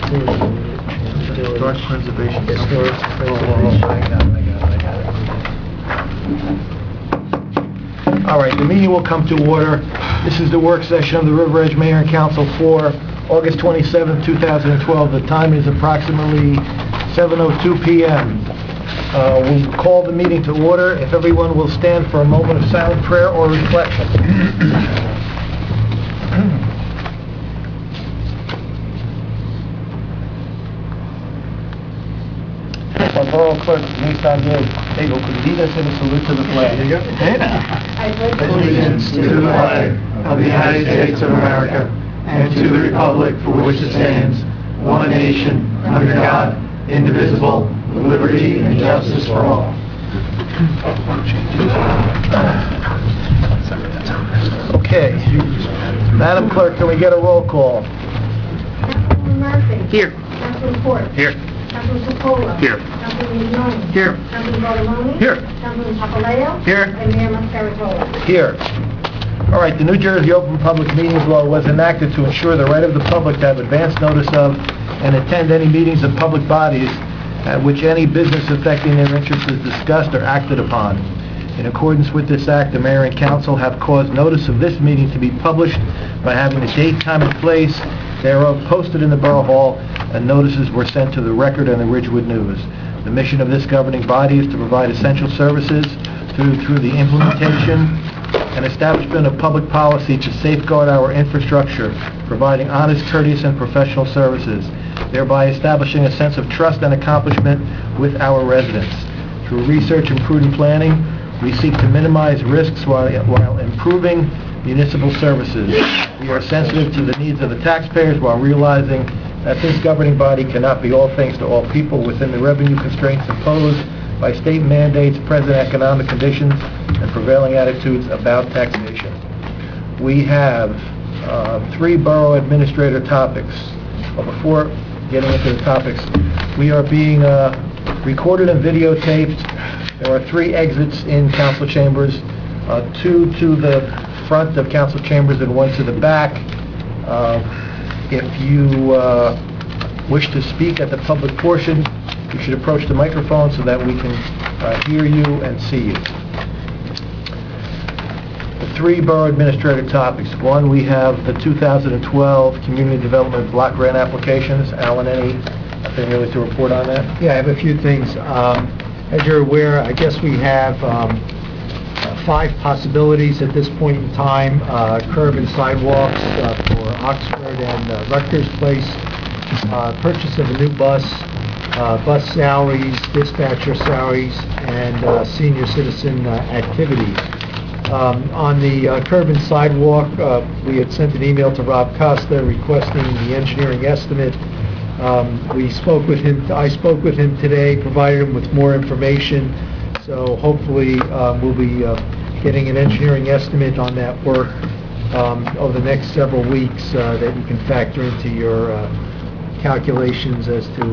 Historic Preservation Historic Company. Preservation. All right, the meeting will come to order. This is the work session of the River Edge Mayor and Council for August 27, 2012. The time is approximately 7:02 p.m. We call the meeting to order. If everyone will stand for a moment of silent prayer or reflection. Our Borough Clerk, Denise Andres, could lead us in a salute to the flag. Allegiance to the flag of the United States of America and to the republic for which it stands, one nation, under God, indivisible, with liberty and justice for all. Okay. Madam Clerk, can we get a roll call? Councilman Murphy. Here. Councilman Ford. Here. Councilman Secola. Here. Councilman Mignoni. Here. Councilman Bartoloni. Here. Councilman Papaleo. Here. And Mayor Mascarotola. Here. All right, the New Jersey Open Public Meetings Law was enacted to ensure the right of the public to have advance notice of and attend any meetings of public bodies at which any business affecting their interests is discussed or acted upon. In accordance with this act, the Mayor and Council have caused notice of this meeting to be published by having the date, time, and place thereof posted in the Borough Hall, and notices were sent to the Record and the Ridgewood News. The mission of this governing body is to provide essential services through the implementation and establishment of public policy to safeguard our infrastructure, providing honest, courteous, and professional services, thereby establishing a sense of trust and accomplishment with our residents. Through research and prudent planning, we seek to minimize risks while improving municipal services. We are sensitive to the needs of the taxpayers while realizing that this governing body cannot be all things to all people within the revenue constraints imposed by state mandates, present economic conditions, and prevailing attitudes about taxation. We have 3 borough administrator topics. But before getting into the topics, we are being recorded and videotaped. There are 3 exits in council chambers, 2 to the front of council chambers and 1 to the back. If you wish to speak at the public portion, you should approach the microphone so that we can hear you and see you. The 3 borough administrator topics. 1, we have the 2012 Community Development Block Grant applications. Alan, anything really to report on that? Yeah, I have a few things. As you're aware, I guess we have 5 possibilities at this point in time. Curb and sidewalks for Oxford and Rutgers Place, purchase of a new bus, bus salaries, dispatcher salaries, and senior citizen activities. On the curb and sidewalk, we had sent an email to Rob Costa requesting the engineering estimate. I spoke with him today, provided him with more information, so hopefully we'll be getting an engineering estimate on that work over the next several weeks that you can factor into your calculations as to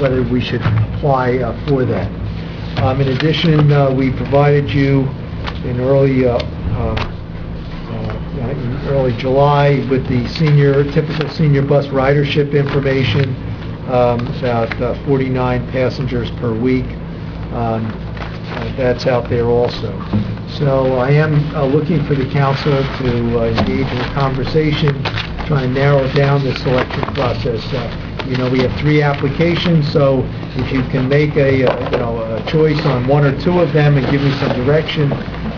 whether we should apply for that. In addition, we provided you in early July with the typical senior bus ridership information, about 49 passengers per week. That's out there also. So I am looking for the council to engage in a conversation, trying to narrow down the selection process. We have 3 applications, so if you can make a choice on 1 or 2 of them and give me some direction,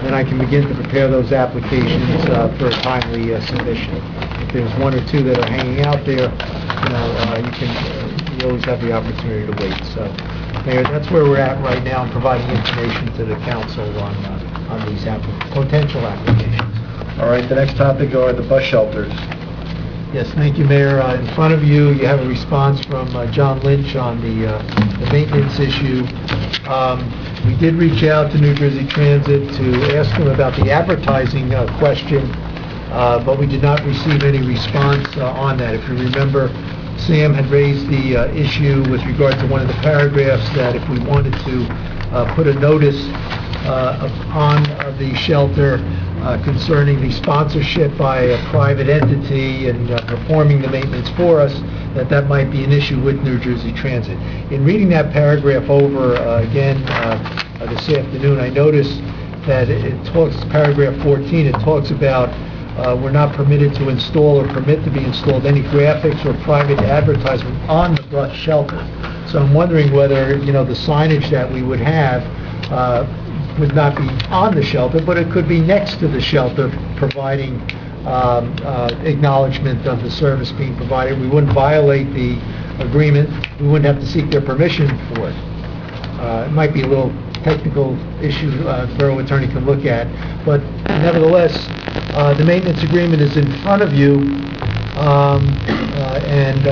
then I can begin to prepare those applications for a timely submission. If there's 1 or 2 that are hanging out there, you always have the opportunity to wait. So, Mayor, that's where we're at right now in providing information to the council on these potential applications. All right, the next topic are the bus shelters. Yes, thank you, Mayor. In front of you, you have a response from John Lynch on the maintenance issue. We did reach out to New Jersey Transit to ask them about the advertising question, but we did not receive any response on that. If you remember, Sam had raised the issue with regard to one of the paragraphs that if we wanted to put a notice on the shelter concerning the sponsorship by a private entity and performing the maintenance for us, that might be an issue with New Jersey Transit. In reading that paragraph over again this afternoon, I noticed that it talks, paragraph 14, it talks about we're not permitted to install or permit to be installed any graphics or private advertisement on the bus shelter. So I'm wondering whether, you know, the signage that we would have would not be on the shelter, but it could be next to the shelter, providing acknowledgement of the service being provided. We wouldn't violate the agreement. We wouldn't have to seek their permission for it. It might be a little technical issue Borough Attorney can look at, but nevertheless, the maintenance agreement is in front of you, and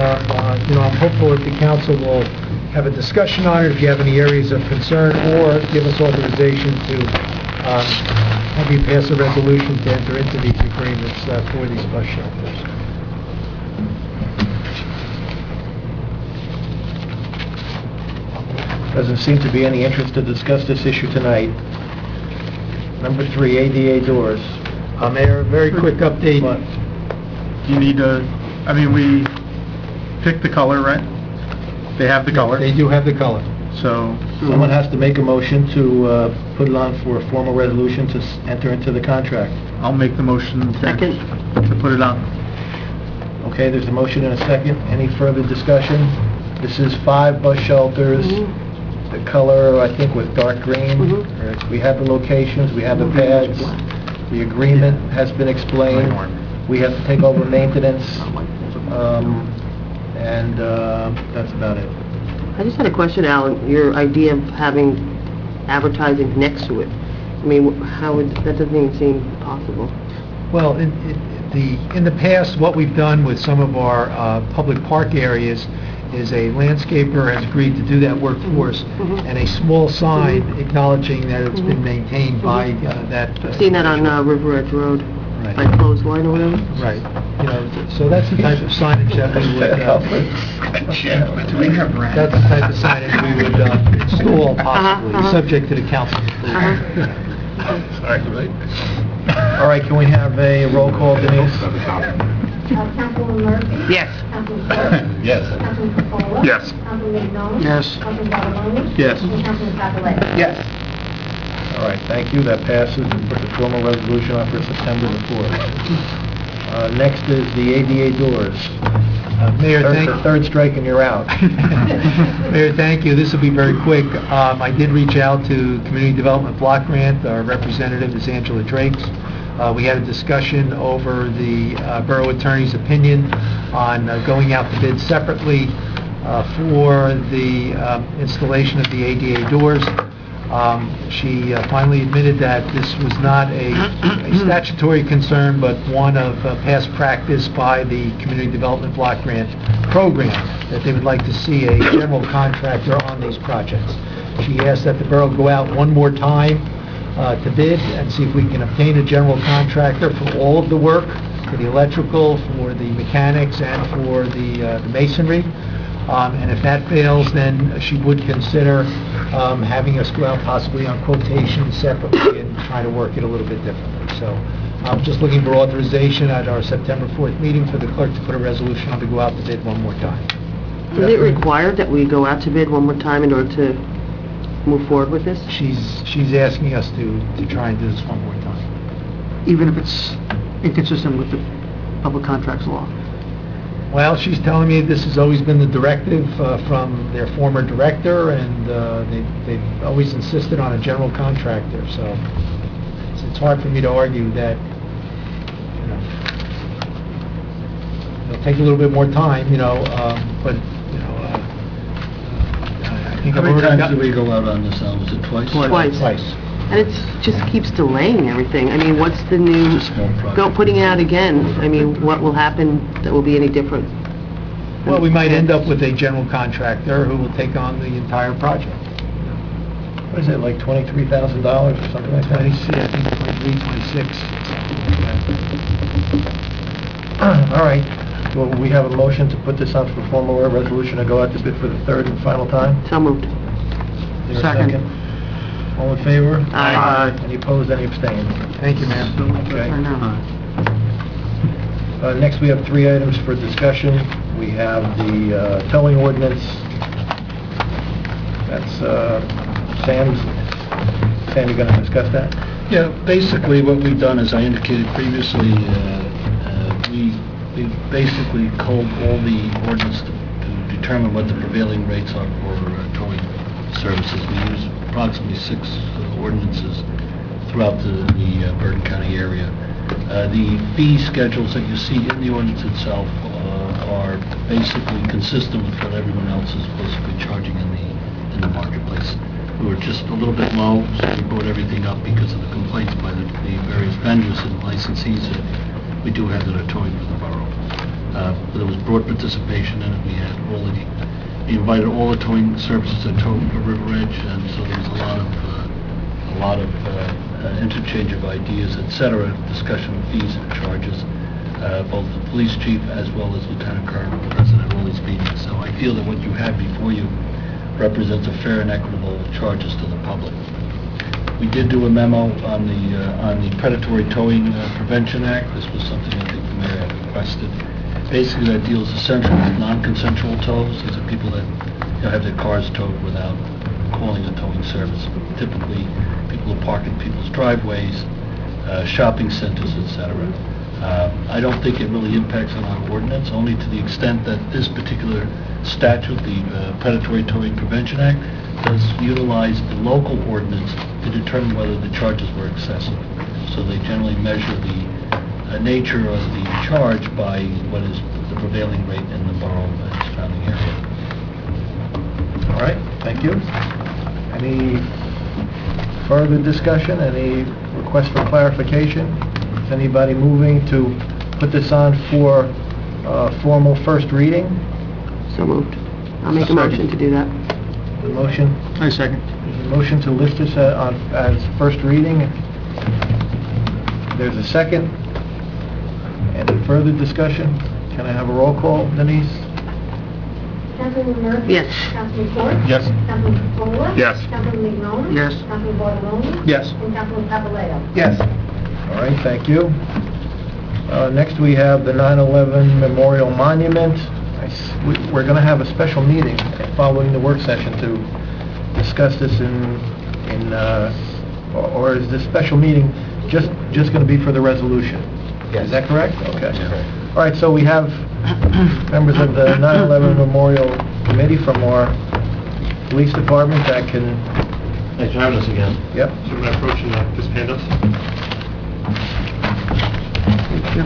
you know, I'm hopeful that the council will have a discussion on it if you have any areas of concern, or give us authorization to have you pass a resolution to enter into these agreements for these bus shelters. Doesn't seem to be any interest to discuss this issue tonight. Number 3, ADA doors. Mayor, a very quick update. What? You need to, I mean, we picked the color, right? They have the color, They do have the color. so... Someone has to make a motion to put it on for a formal resolution to enter into the contract. I'll make the motion to put it on. Okay, there's a motion and a second. Any further discussion? This is 5 bus shelters. The color, I think, was dark green. We have the locations, we have the pads. The agreement has been explained. We have to take over maintenance, and that's about it. I just had a question, Alan. Your idea of having advertising next to it, I mean, how would, that doesn't even seem possible. Well, in the past, what we've done with some of our public park areas is a landscaper has agreed to do that work for us, and a small sign acknowledging that it's been maintained by that... I've seen that on River Edge Road, Right. by Clothesline or whatever. Right. You know, so that's the type of signage that we would... Do we have That's the type of signage we would install possibly, subject to the council's approval. Sorry, right? All right, can we have a roll call, Denise? Councilwoman Murphy? Yes. Councilman Ford? Yes. Councilman Coppola? Yes. Councilman Mignon? Yes. Councilman Ballamoni? Yes. And Councilman Scarpelli? Yes. All right, thank you, that passes, and put the formal resolution on for September the 4th. Next is the ADA doors. Mayor, thank you. Third strike and you're out. Mayor, thank you. This will be very quick. I did reach out to Community Development Block Grant. Our representative is Angela Drakes. We had a discussion over the Borough Attorney's opinion on going out to bid separately for the installation of the ADA doors. She finally admitted that this was not a statutory concern, but one of past practice by the Community Development Block Grant program, that they would like to see a general contractor on these projects. She asked that the borough go out one more time to bid and see if we can obtain a general contractor for all of the work, for the electrical, for the mechanics, and for the masonry. And if that fails, then she would consider having us go out possibly on quotation separately and try to work it a little bit differently. So I'm just looking for authorization at our September 4th meeting for the clerk to put a resolution on to go out to bid one more time. Is it required that we go out to bid one more time in order to move forward with this? She's asking us to try and do this one more time. Even if it's inconsistent with the public contracts law. Well, she's telling me this has always been the directive from their former director, and they've always insisted on a general contractor, so it's hard for me to argue that, you know, it'll take a little bit more time, you know, but, you know, I think How I've many already times got... do we go out on this, Al? Was it twice? Twice. Twice. And it just keeps delaying everything. I mean, what's the new... It's a small project. Putting it out again, I mean, what will happen that will be any different? Well, we might end up with a general contractor who will take on the entire project. What is it, like $23,000 or something like that? 26, I think 23, 26. All right, well, we have a motion to put this on for formal resolution to go out to bid for the third and final time. So moved. Is there a Second. All in favor? Aye. Any opposed, any abstained? Thank you, ma'am. Okay. I know. Next, we have 3 items for discussion. We have the towing ordinance. That's, Sam, you going to discuss that? Yeah, basically what we've done, as I indicated previously, we basically culled all the ordinance to determine what the prevailing rates are for towing services. We use approximately 6 ordinances throughout the Bergen County area. The fee schedules that you see in the ordinance itself are basically consistent with what everyone else is supposedly charging in the marketplace. We were just a little bit low, so we brought everything up because of the complaints by the various vendors and licensees that we do have that are towing for the borough. But there was broad participation in it. We invited all the towing services that tow for River Edge, and so there was a lot of interchange of ideas, etc., discussion of fees and charges. Both the police chief as well as Lieutenant Colonel were present at all these meetings. So I feel that what you have before you represents a fair and equitable charges to the public. We did do a memo on the Predatory Towing Prevention Act. This was something I think the mayor had requested. Basically, that deals essentially with non-consensual tows. These are people that have their cars towed without calling a towing service. Typically, people who park in people's driveways, shopping centers, etc. I don't think it really impacts on our ordinance, only to the extent that this particular statute, the Predatory Towing Prevention Act, does utilize the local ordinance to determine whether the charges were excessive. So they generally measure the nature of the charge by what is the prevailing rate in the borough and surrounding area. All right, thank you. Any further discussion? Any requests for clarification? Is anybody moving to put this on for formal first reading? So moved. I'll make a motion to do that. The motion? I second. There's a motion to list this as first reading. There's a second. Any further discussion? Can I have a roll call, Denise? Councilman Murphy? Yes. Councilman Ford? Yes. Councilman Controller? Yes. Councilman Mignon? Yes. Councilman Bartoloni? Yes. And Councilman Papaleto? Yes. All right, thank you. Next, we have the 9/11 Memorial Monument. We're going to have a special meeting following the work session to discuss this or is this special meeting just going to be for the resolution? Yes. Is that correct? Okay. Yeah. All right, so we have members of the 9/11 Memorial Committee from our police department that can... Thanks for having us again. Yep. So I'm going to approach and just hand us. Thank you.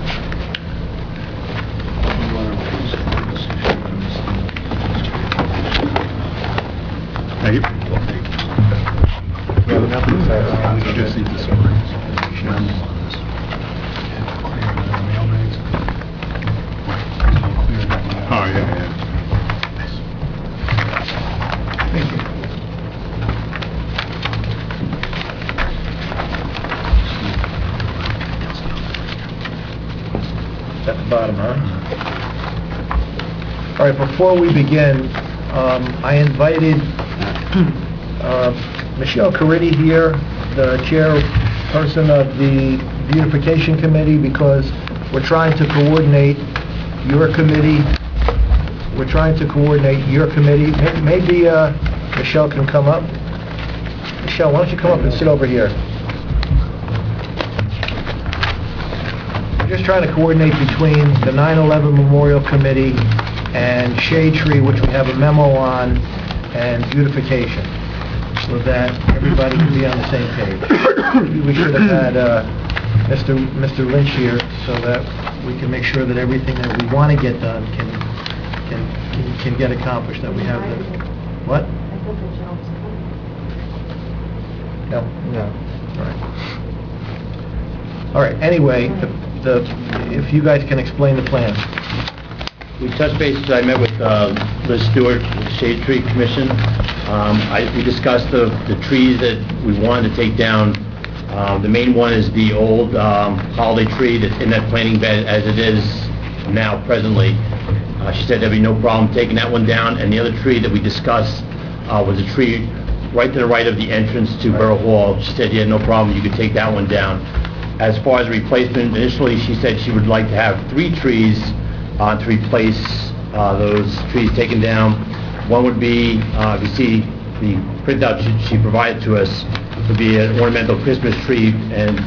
Thank you. We just need this one. Oh, yeah. Thank you. At the bottom, huh? All right, before we begin, I invited Michelle Caridi here, the chairperson of the Beautification Committee, because we're trying to coordinate your committee. Maybe Michelle can come up. Michelle, why don't you come up and sit over here? We're just trying to coordinate between the 9/11 Memorial Committee and Shade Tree, which we have a memo on, and beautification, so that everybody can be on the same page. We should have had Mr. Lynch here, so that we can make sure that everything that we want to get done can get accomplished, that we have the... What? I thought Michelle was coming. No? No. All right, anyway, if you guys can explain the plan. We touched bases. I met with Liz Stewart, the Shade Tree Commission. We discussed the trees that we wanted to take down. The main one is the old holiday tree that's in that planting bed as it is now presently. She said there'd be no problem taking that one down. And the other tree that we discussed was a tree right to the right of the entrance to Borough Hall. She said, yeah, no problem, you could take that one down. As far as replacement, initially she said she would like to have 3 trees to replace those trees taken down. One would be, if you see the printout she provided to us, would be an ornamental Christmas tree, and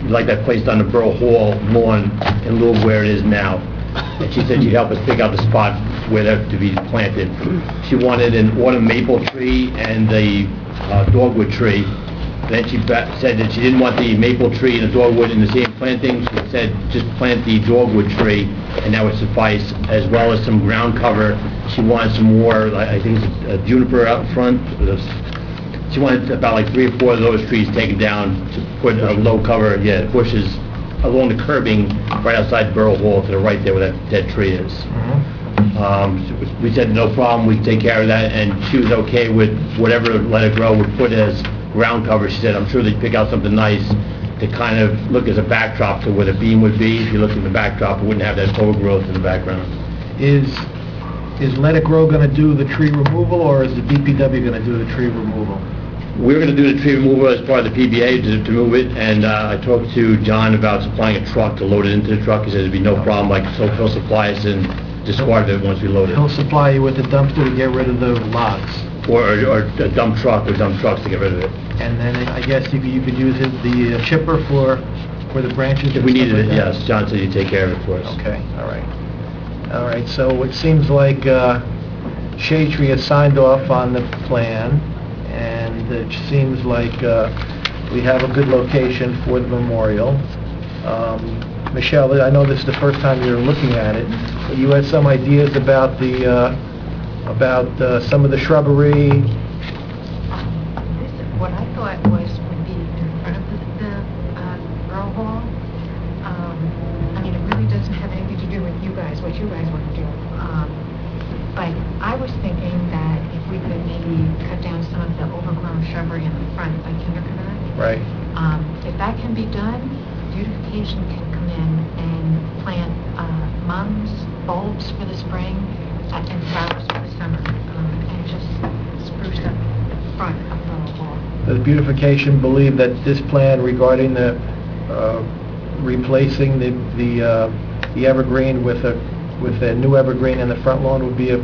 we'd like that placed on the Borough Hall lawn in lieu of where it is now. And she said she'd help us pick out the spot where they're to be planted. She wanted an autumn maple tree and a dogwood tree. Then she said that she didn't want the maple tree and the dogwood in the same planting. She said just plant the dogwood tree, and that would suffice, as well as some ground cover. She wanted some more, I think it's a juniper out front. She wanted about like 3 or 4 of those trees taken down to put a low cover, bushes along the curbing right outside Borough Hall to the right there where that dead tree is. We said no problem, we could take care of that, and she was okay with whatever Let It Grow would put as ground cover. She said, I'm sure they'd pick out something nice to kind of look as a backdrop to where the beam would be. If you looked at the backdrop, it wouldn't have that overgrowth in the background. Is Let It Grow going to do the tree removal, or is the DPW going to do the tree removal? We're going to do the tree removal as part of the PBA to move it, and I talked to John about supplying a truck to load it into the truck. He said there'd be no problem, so he'll supply us and discard it once we load it. He'll supply you with a dumpster to get rid of the logs. Or a dump truck or dump trucks to get rid of it. And then I guess you could use the chipper for the branches? If we and stuff needed it, like that? yes. John said he'd take care of it for us. Okay, all right, so it seems like Shade Tree has signed off on the plan, and it seems like we have a good location for the memorial. Michelle, I know this is the first time you're looking at it, but you had some ideas about some of the shrubbery. What I thought would be in front of the Borough Hall. I mean, it really doesn't have anything to do with you guys, what you guys want to do. But I was thinking that if we could maybe cut down some of the overgrown shrubbery in the front by Kindergarten. Right. If that can be done, beautification can come in and plant mums, bulbs for the spring, and flowers for the summer, and just spruce up the front of Borough Hall. Does beautification believe that this plan regarding the replacing the evergreen with a new evergreen in the front lawn would be a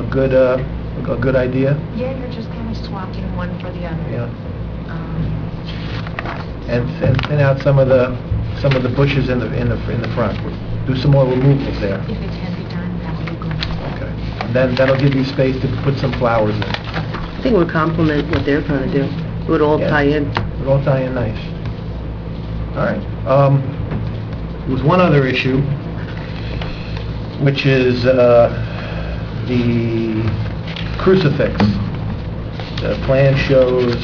good idea? Yeah, you're just kind of swapping one for the other. Yeah. And thin out some of the bushes in the front. Do some more removals there. If it can be done, that would be good. Okay. And then that'll give you space to put some flowers in. I think it would complement what they're trying to do. It would all Yeah. tie in. It would all tie in nice. All right. There was one other issue, which is the crucifix. The plan shows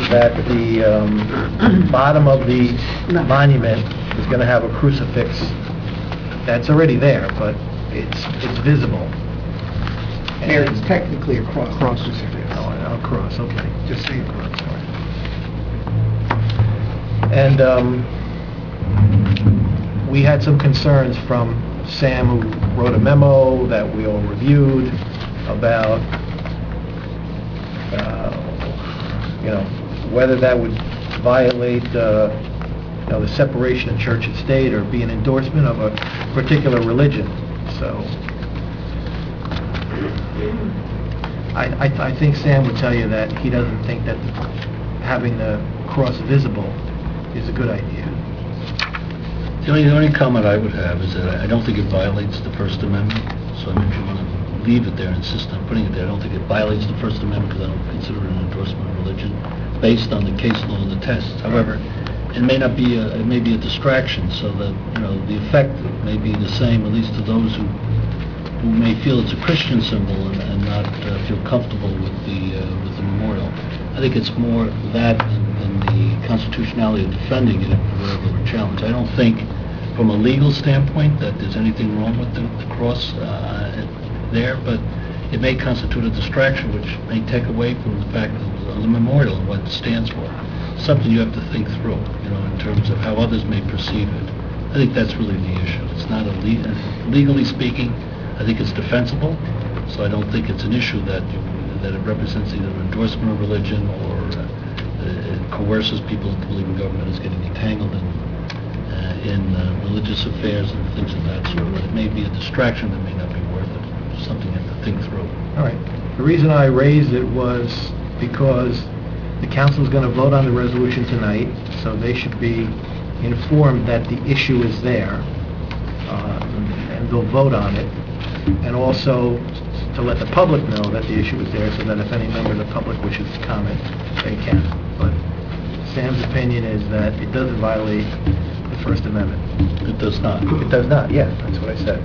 that the bottom of the monument is going to have a crucifix that's already there, but it's visible. Mayor, it's technically a cross. Oh, a cross, okay. Just say a cross. And we had some concerns from Sam, who wrote a memo that we all reviewed about, whether that would violate, the separation of church and state or be an endorsement of a particular religion. So I think Sam would tell you that he doesn't think that having the cross visible is a good idea. The only comment I would have is that I don't think it violates the First Amendment, so if you want to leave it there and insist on putting it there, I don't think it violates the First Amendment because I don't consider it an endorsement of religion based on the case law and the tests. However, it may not be it may be a distraction, so that, the effect may be the same, at least to those who may feel it's a Christian symbol and not feel comfortable with the memorial. I think it's more that than the constitutionality of defending it if it were challenged. I don't think, from a legal standpoint, that there's anything wrong with the cross there, but it may constitute a distraction which may take away from the fact of the memorial and what it stands for. Something you have to think through, in terms of how others may perceive it. I think that's really the issue. It's not legally speaking, I think it's defensible, so I don't think it's an issue that it represents either an endorsement of religion or it coerces people to believe in government is getting entangled in in religious affairs and things of that sort, but it may be a distraction that may not be worth it, something you have to think through. All right. The reason I raised it was because the council is going to vote on the resolution tonight, so they should be informed that the issue is there, and they'll vote on it. And also to let the public know that the issue is there, so that if any member of the public wishes to comment, they can. But Sam's opinion is that it doesn't violate the First Amendment. It does not. It does not, yes, that's what I said.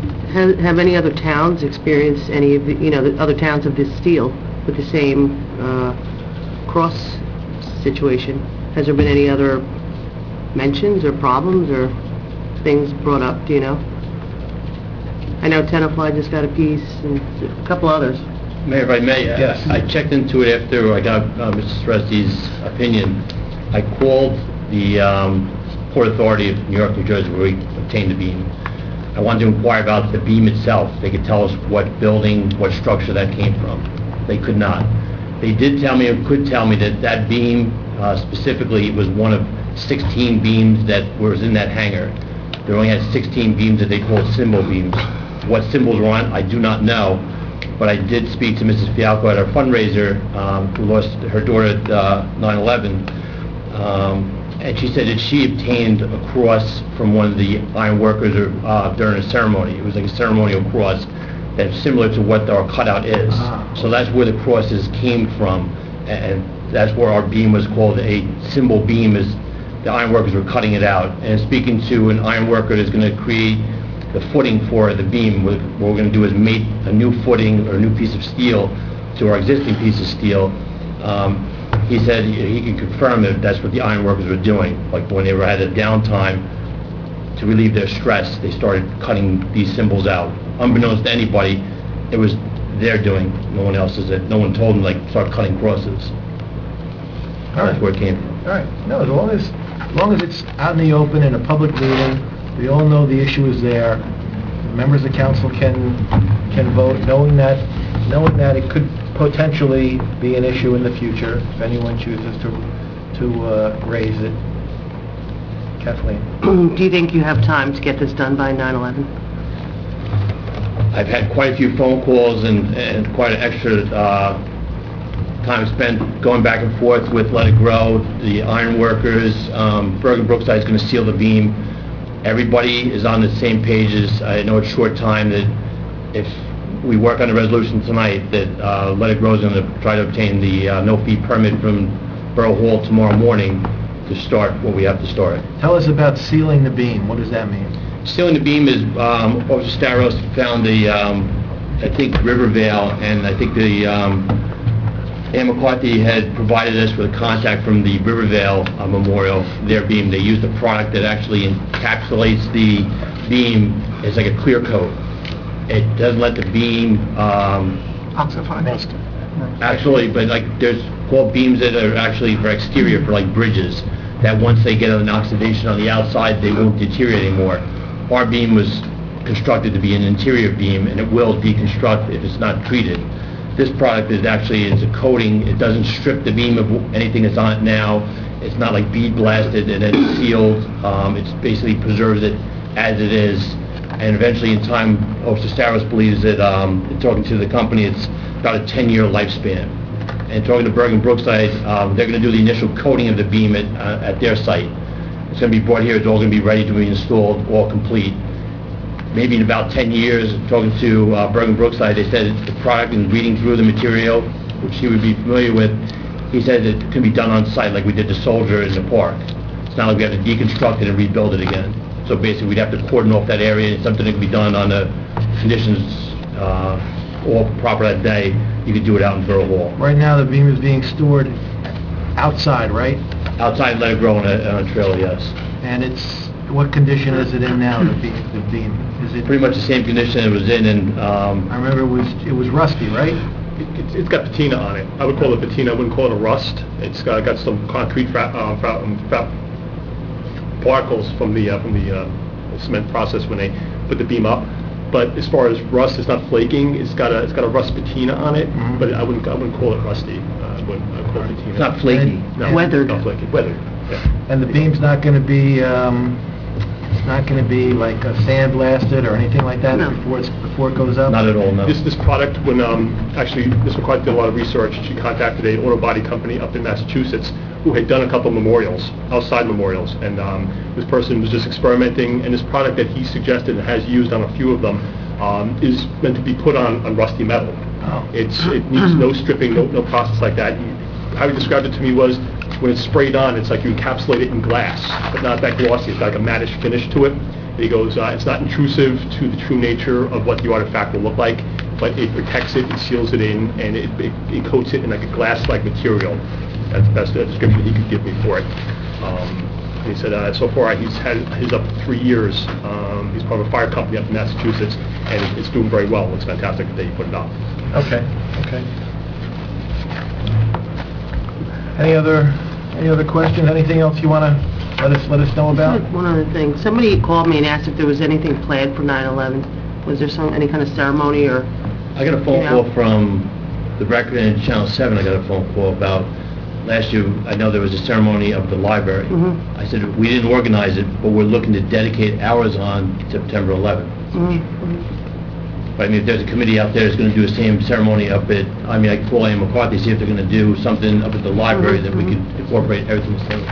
Have any other towns experienced any of the, the other towns of this steel with the same cross situation? Has there been any other mentions or problems or things brought up, do you know? I know Tenafly just got a piece and a couple others. Mayor, if I may, Yes. I checked into it after I got Mr. Suresti's opinion. I called the Port Authority of New York, New Jersey, where we obtained the beam. I wanted to inquire about the beam itself. They could tell us what building, what structure that came from. They could not. They did tell me, or could tell me, that that beam specifically was one of 16 beams that was in that hangar. They only had 16 beams that they called symbol beams. What symbols were on, I do not know, but I did speak to Mrs. Fialco at our fundraiser, who lost her daughter at 9/11, and she said that she obtained a cross from one of the iron workers during a ceremony. It was like a ceremonial cross that's similar to what our cutout is. So that's where the crosses came from, and that's where our beam was called a symbol beam, as the iron workers were cutting it out. And speaking to an iron worker that's going to create the footing for the beam, what we're going to do is make a new footing or a new piece of steel to our existing piece of steel. He said he can confirm that that's what the iron workers were doing. Like when they had a downtime to relieve their stress, they started cutting these symbols out. Unbeknownst to anybody, it was their doing. No one else's. No one told them, like, start cutting crosses. All right. That's where it came from. All right. No, as long as it's out in the open in a public meeting, we all know the issue is there. Members of council can vote, knowing that it could potentially be an issue in the future if anyone chooses to raise it. Kathleen. Do you think you have time to get this done by 9/11? I've had quite a few phone calls and quite an extra time spent going back and forth with Let It Grow, the iron workers. Bergen Brookside is going to seal the beam. Everybody is on the same pages. I know it's short time that if we work on the resolution tonight, that Let It Grow is going to try to obtain the no-fee permit from Borough Hall tomorrow morning to start what we have to start. Tell us about sealing the beam. What does that mean? Sealing the beam is, Officer Staros found the, I think, Rivervale, and I think the, Ann McCarthy had provided us with a contact from the Rivervale Memorial, their beam. They used a product that actually encapsulates the beam. It's like a clear coat. It doesn't let the beam, Oxify. actually, but like there's called beams that are actually for exterior, for like bridges, that once they get an oxidation on the outside, they won't deteriorate anymore. Our beam was constructed to be an interior beam, and it will deconstruct if it's not treated. This product is a coating. It doesn't strip the beam of anything that's on it now. It's not like bead blasted and then sealed. It basically preserves it as it is. And eventually in time, Officer Staros believes that, in talking to the company, it's about a 10-year lifespan. And talking to Bergen Brookside, they're going to do the initial coating of the beam at their site. It's going to be brought here. It's all going to be ready to be installed, all complete. Maybe in about 10 years, talking to Bergen Brookside, they said the product, and reading through the material, which he would be familiar with, he said it can be done on site like we did the Soldier in the park. It's not like we have to deconstruct it and rebuild it again. So basically, we'd have to cordon off that area, and something that can be done on the conditions all proper that day. You could do it out in Borough Hall. Right now, the beam is being stored outside, right? Outside, let it grow on a trailer, yes. And what condition is it in now, the beam? Is it... Pretty much the same condition it was in, and I remember it was rusty, right? It's got patina on it. I would call it patina. I wouldn't call it a rust. It's got some concrete particles from the cement process when they put the beam up. But as far as rust, it's not flaking. It's got a rust patina on it. Mm-hmm. But I wouldn't call it rusty. I'd call it patina. it's not flaky. No, Weathered. Not flaky. Weathered. Yeah. And the beam's not going to be, it's not not going to be like sandblasted or anything like that No. before it goes up? Not at all, no. This product, when, actually, Ms. McCarthy did a lot of research. She contacted an auto body company up in Massachusetts who had done a couple memorials, outside memorials, and this person was just experimenting, and this product that he suggested and has used on a few of them is meant to be put on rusty metal. Oh. It needs no stripping, no process like that. How he described it to me was, when it's sprayed on, it's like you encapsulate it in glass, but not that glossy. It's got like a mattish finish to it. And he goes, it's not intrusive to the true nature of what the artifact will look like, but it protects it, it seals it in, and it coats it in like a glass-like material. That's the best description he could give me for it. And he said, so far he's had his up to 3 years. He's part of a fire company up in Massachusetts, and it's doing very well. It's fantastic that he put it up. Okay. Any other questions? Anything else you want to let us know about? One other thing. Somebody called me and asked if there was anything planned for 9/11. Was there any kind of ceremony or... I got a phone call from the Record and Channel 7. I got a phone call about last year. I know there was a ceremony up at the library. Mm-hmm. I said, we didn't organize it, but we're looking to dedicate ours on September 11th. Mm-hmm. But I mean, if there's a committee out there that's going to do the same ceremony up at, I mean, I could call Ann McCarthy, see if they're going to do something up at the library that we could incorporate everything the same.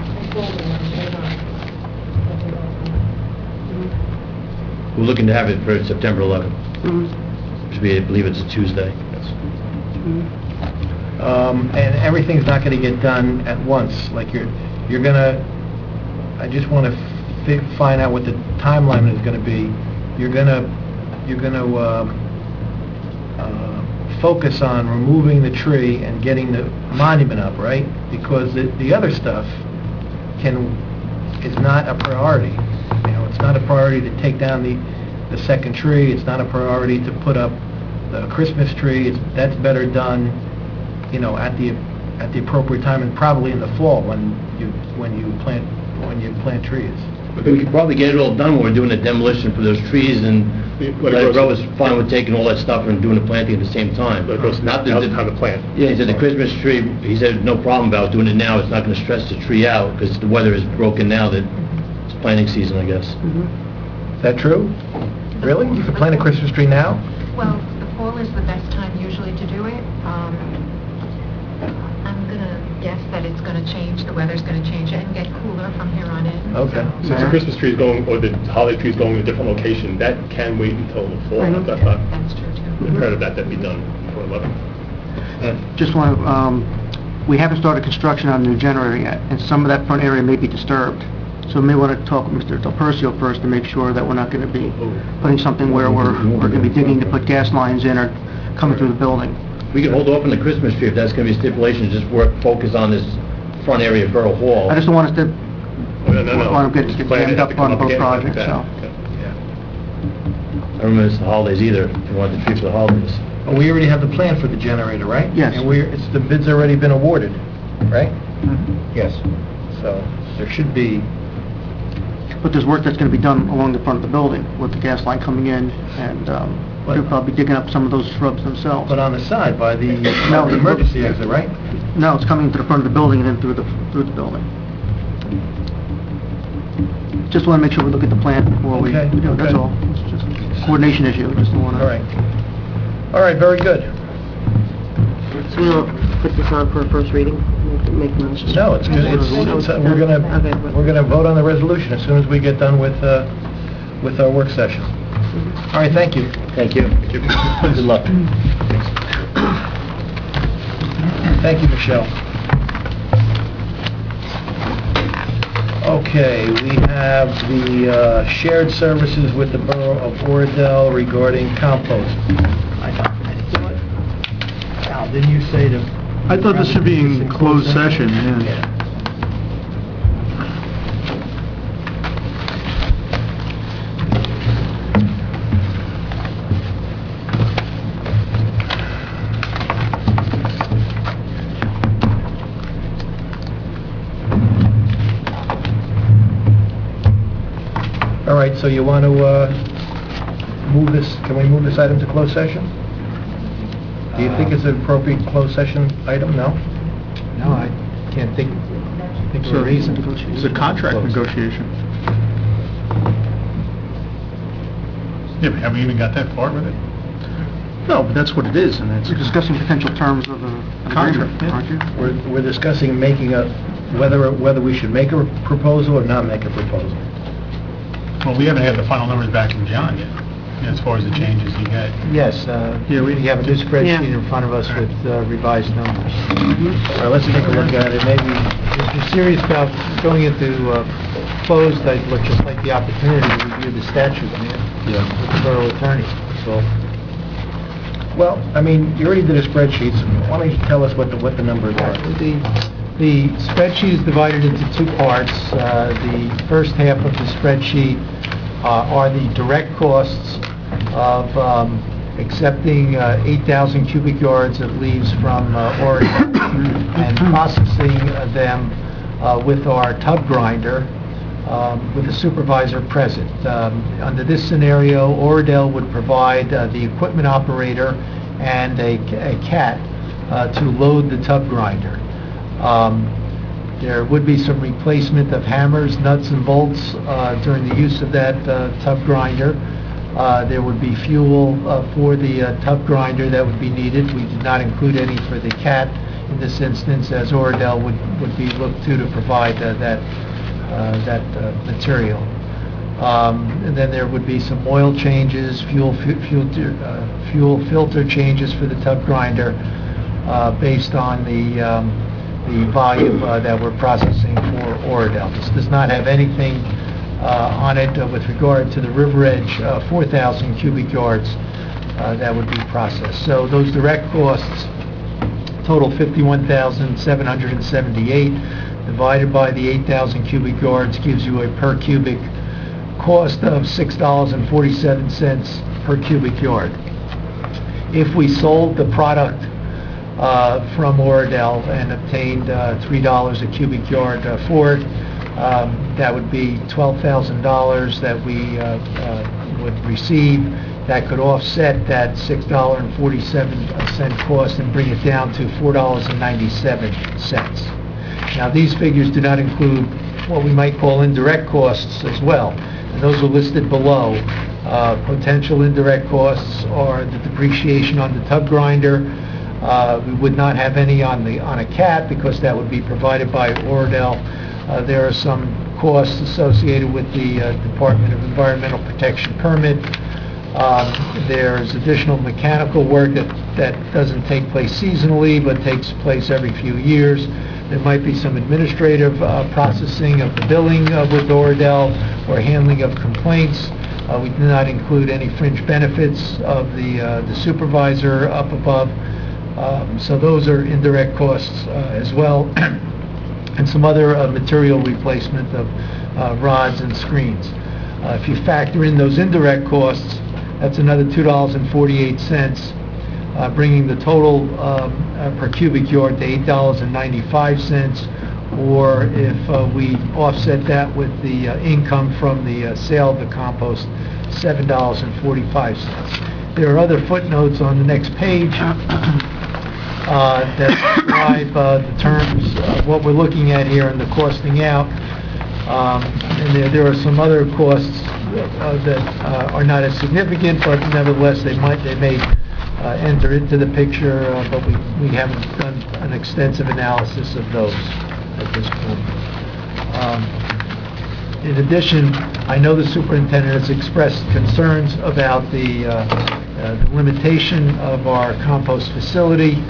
We're looking to have it for September 11th. Mm-hmm. Should be, I believe it's a Tuesday. And everything's not going to get done at once. Like you're going to... I just want to find out what the timeline is going to be. You're going to focus on removing the tree and getting the monument up, right? Because the other stuff is not a priority. You know, it's not a priority to take down the second tree. It's not a priority to put up the Christmas tree. That's better done, you know, at the appropriate time, and probably in the fall when you plant trees. We could probably get it all done when we're doing the demolition for those trees, and Larry Rowe was fine with taking all that stuff and doing the planting at the same time. But it goes Not now's the the time to plant. Yeah, he said the Christmas tree, he said no problem about doing it now. It's not going to stress the tree out because the weather is broken now that it's planting season, I guess. Is that true? Really? You can plant a Christmas tree now? Well, the fall is the best time usually to do it. I'm gonna guess that it's gonna change, the weather's gonna change and get cooler from here on in. Okay. Since the Christmas tree is going, or the holiday tree is going to a different location, that can wait until the fall. Right. That's not That's true too. imperative that be done before 11. Just want to, we haven't started construction on the new generator yet, and some of that front area may be disturbed. So we may want to talk with Mr. Del Percio first to make sure that we're not going to be putting something where we're going to be digging to put gas lines in or coming through the building. We can hold off on the Christmas tree if that's going to be a stipulation, just focus on this front area of Borough Hall. I just don't want us to, No. want to get jammed up on both projects, so. I don't miss the holidays either, if you want the tree for the holidays. Well, we already have the plan for the generator, right? Yes. And the bid's already been awarded, right? Yes. So there should be... But there's work that's going to be done along the front of the building with the gas line coming in, and they'll probably digging up some of those shrubs themselves. But on the side, by the No, emergency exit, right? No, it's coming to the front of the building and then through the building. Just want to make sure we look at the plan before we, Okay, that's okay. all. It's just a coordination issue, just don't want to... All right, very good. So we'll put this on for a first reading? Make a motion? No, it's good. We're gonna vote on the resolution as soon as we get done with our work session. All right, thank you. Thank you. Good luck. Thank you, Michelle. Okay, we have the shared services with the Borough of Oradell regarding compost. Al, didn't you say to... I thought this should be in closed session, yeah. All right, so you want to move this, can we move this item to closed session? Do you think it's an appropriate closed session item? No? No, I can't think of a reason. It's a contract negotiation. Yeah, but have we even got that far with it? No, but that's what it is, and You're discussing potential terms of an agreement, Contract, yeah. aren't you? We're discussing making whether we should make a proposal or not make a proposal. Well, we haven't had the final numbers back from John yet, as far as the changes he got. Yes, we have a new spreadsheet in front of us with revised numbers. All right, let's take a look at it, maybe. If you're serious about going into closed, I'd just like the opportunity to review the statute, Yeah. with the borough attorney, so. Well, I mean, you already did a spreadsheet, so why don't you tell us what the numbers are? The spreadsheet is divided into two parts. The first half of the spreadsheet are the direct costs of accepting 8,000 cubic yards of leaves from Oregon and processing them with our tub grinder with the supervisor present. Under this scenario, Oradell would provide the equipment operator and a cat to load the tub grinder. There would be some replacement of hammers, nuts, and bolts during the use of that tub grinder. There would be fuel for the tub grinder that would be needed. We did not include any for the cat in this instance, as Oradell would be looked to provide that material. And then there would be some oil changes, fuel filter changes for the tub grinder based on the volume that we're processing for Oradell. This does not have anything on it with regard to the River Edge 4,000 cubic yards that would be processed. So those direct costs total 51,778 divided by the 8,000 cubic yards gives you a per cubic cost of $6.47 per cubic yard. If we sold the product from Oradell and obtained $3 a cubic yard for it, that would be $12,000 that we would receive. That could offset that $6.47 cost and bring it down to $4.97. Now, these figures do not include what we might call indirect costs as well, and those are listed below. Potential indirect costs are the depreciation on the tub grinder. We would not have any on a cat because that would be provided by Oradell. There are some costs associated with the Department of Environmental Protection permit. There's additional mechanical work that doesn't take place seasonally but takes place every few years. There might be some administrative processing of the billing with Oradell or handling of complaints. We do not include any fringe benefits of the supervisor up above. So those are indirect costs as well. And some other material replacement of rods and screens. If you factor in those indirect costs, that's another $2.48, bringing the total per cubic yard to $8.95, or if we offset that with the income from the sale of the compost, $7.45. There are other footnotes on the next page that describe the terms of what we're looking at here and the costing out. And there are some other costs that are not as significant, but nevertheless they may enter into the picture, but we haven't done an extensive analysis of those at this point. In addition, I know the superintendent has expressed concerns about the limitation of our compost facility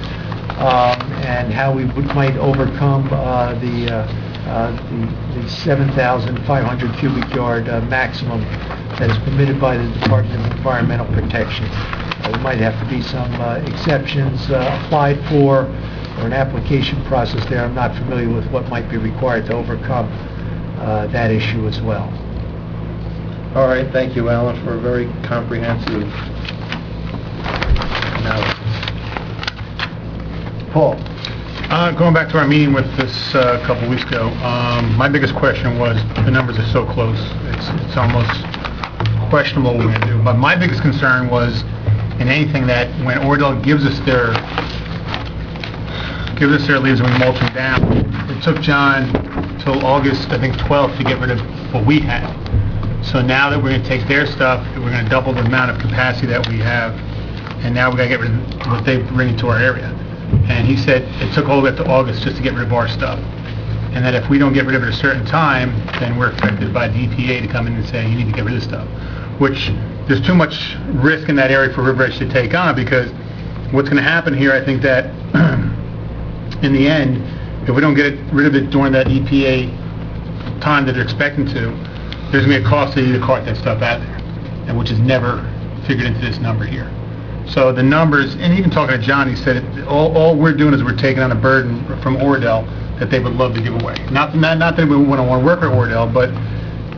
and how we might overcome the 7,500 cubic yard maximum that is permitted by the Department of Environmental Protection. There might have to be some exceptions applied for, or an application process there. I'm not familiar with what might be required to overcome that issue as well. All right, thank you, Alan, for a very comprehensive analysis. Paul? Going back to our meeting with this a couple weeks ago, my biggest question was, the numbers are so close, it's almost questionable what we're going to do. But my biggest concern was in anything that when Oradell gives us their leaves and we mulch them down, it took John till August, I think, 12th to get rid of what we had. So now that we're going to take their stuff, we're going to double the amount of capacity that we have, and now we got to get rid of what they bring into our area. And he said it took all the way up to August just to get rid of our stuff. And that if we don't get rid of it at a certain time, then we're affected by the EPA to come in and say, you need to get rid of this stuff. Which, there's too much risk in that area for River Edge to take on, because what's going to happen here, I think that, in the end, if we don't get rid of it during that EPA time that they're expecting to, there's going to be a cost to you to cart that stuff out there, and which is never figured into this number here. So the numbers, and even talking to John, he said all we're doing is we're taking on a burden from Oradell that they would love to give away. Not that we wouldn't want to work with Oradell, but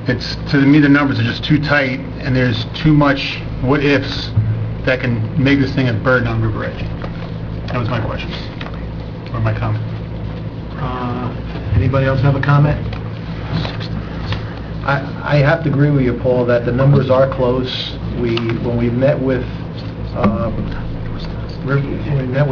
it's, to me, the numbers are just too tight, and there's too much what-ifs that can make this thing a burden on River Edge. That was my question, or my comment. Anybody else have a comment? I have to agree with you, Paul, that the numbers are close. When we met with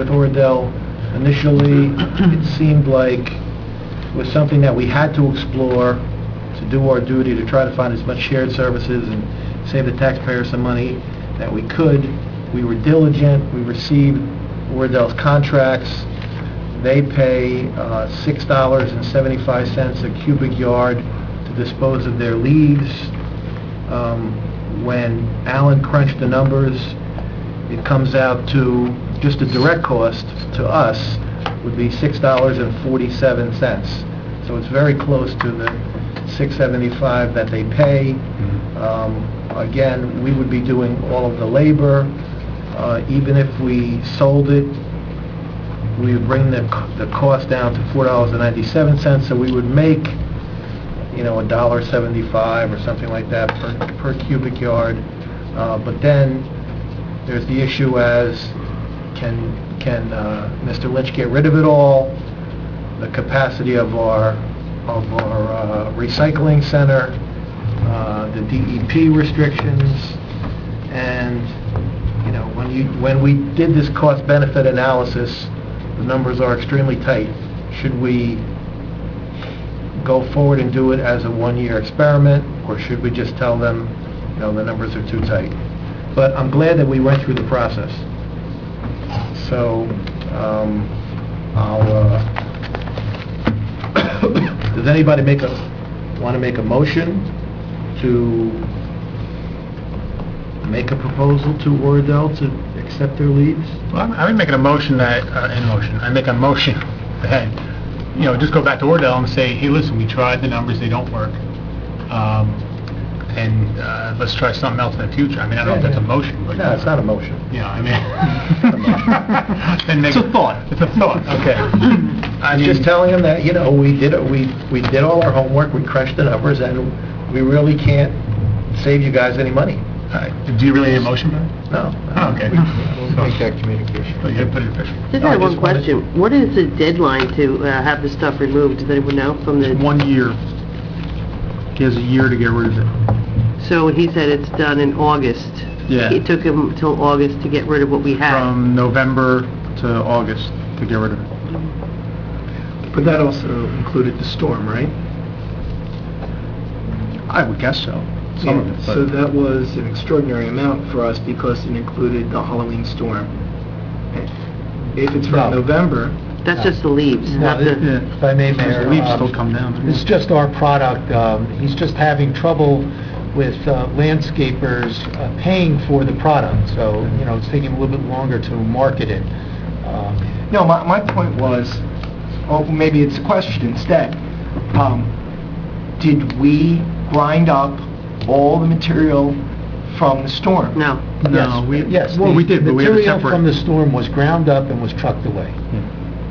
Oradell initially, it seemed like it was something that we had to explore to do our duty to try to find as much shared services and save the taxpayers some money that we could. We were diligent. We received Oradell's contracts. They pay $6.75 a cubic yard to dispose of their leaves. When Alan crunched the numbers, it comes out to just a direct cost to us would be $6.47. So it's very close to the $6.75 that they pay. Again, we would be doing all of the labor. Even if we sold it, we would bring the cost down to $4.97, so we would make, $1.75 or something like that per cubic yard. But then there's the issue as can Mr. Lynch get rid of it all? The capacity of our recycling center, the DEP restrictions, and when we did this cost-benefit analysis, the numbers are extremely tight. Should we go forward and do it as a one-year experiment, or should we just tell them, the numbers are too tight? But I'm glad that we went through the process. So, does anybody want to make a motion to make a proposal to Oradell to accept their leaves? Well, I'm making a motion that, I make a motion that, just go back to Oradell and say, hey, listen, we tried the numbers, they don't work. And let's try something else in the future. I don't know if that's a motion, but... No, it's not a motion. It's a thought. It's a thought, okay. I'm just telling them that, we did all our homework, we crunched the numbers, and we really can't save you guys any money. Do you really need a motion, Ben? No. Oh, okay. We'll make that communication. So you gotta put it official. Just had one question. What is the deadline to have the stuff removed? Does anyone know from the... 1 year. He has a year to get rid of it. So when he said it's done in August, Yeah. it took him till August to get rid of what we had. From November to August to get rid of it. But that also included the storm, right? I would guess so. Some of it, but... So that was an extraordinary amount for us because it included the Halloween storm. If it's from November... That's just the leaves, not the... If I may, Mayor, The leaves still come down. It's just our product. He's just having trouble with landscapers paying for the product, so, it's taking a little bit longer to market it. No, my point was, or maybe it's a question instead. Did we grind up all the material from the storm? No. No, Yes, well, we did, but we had a material separate... from the storm was ground up and was trucked away.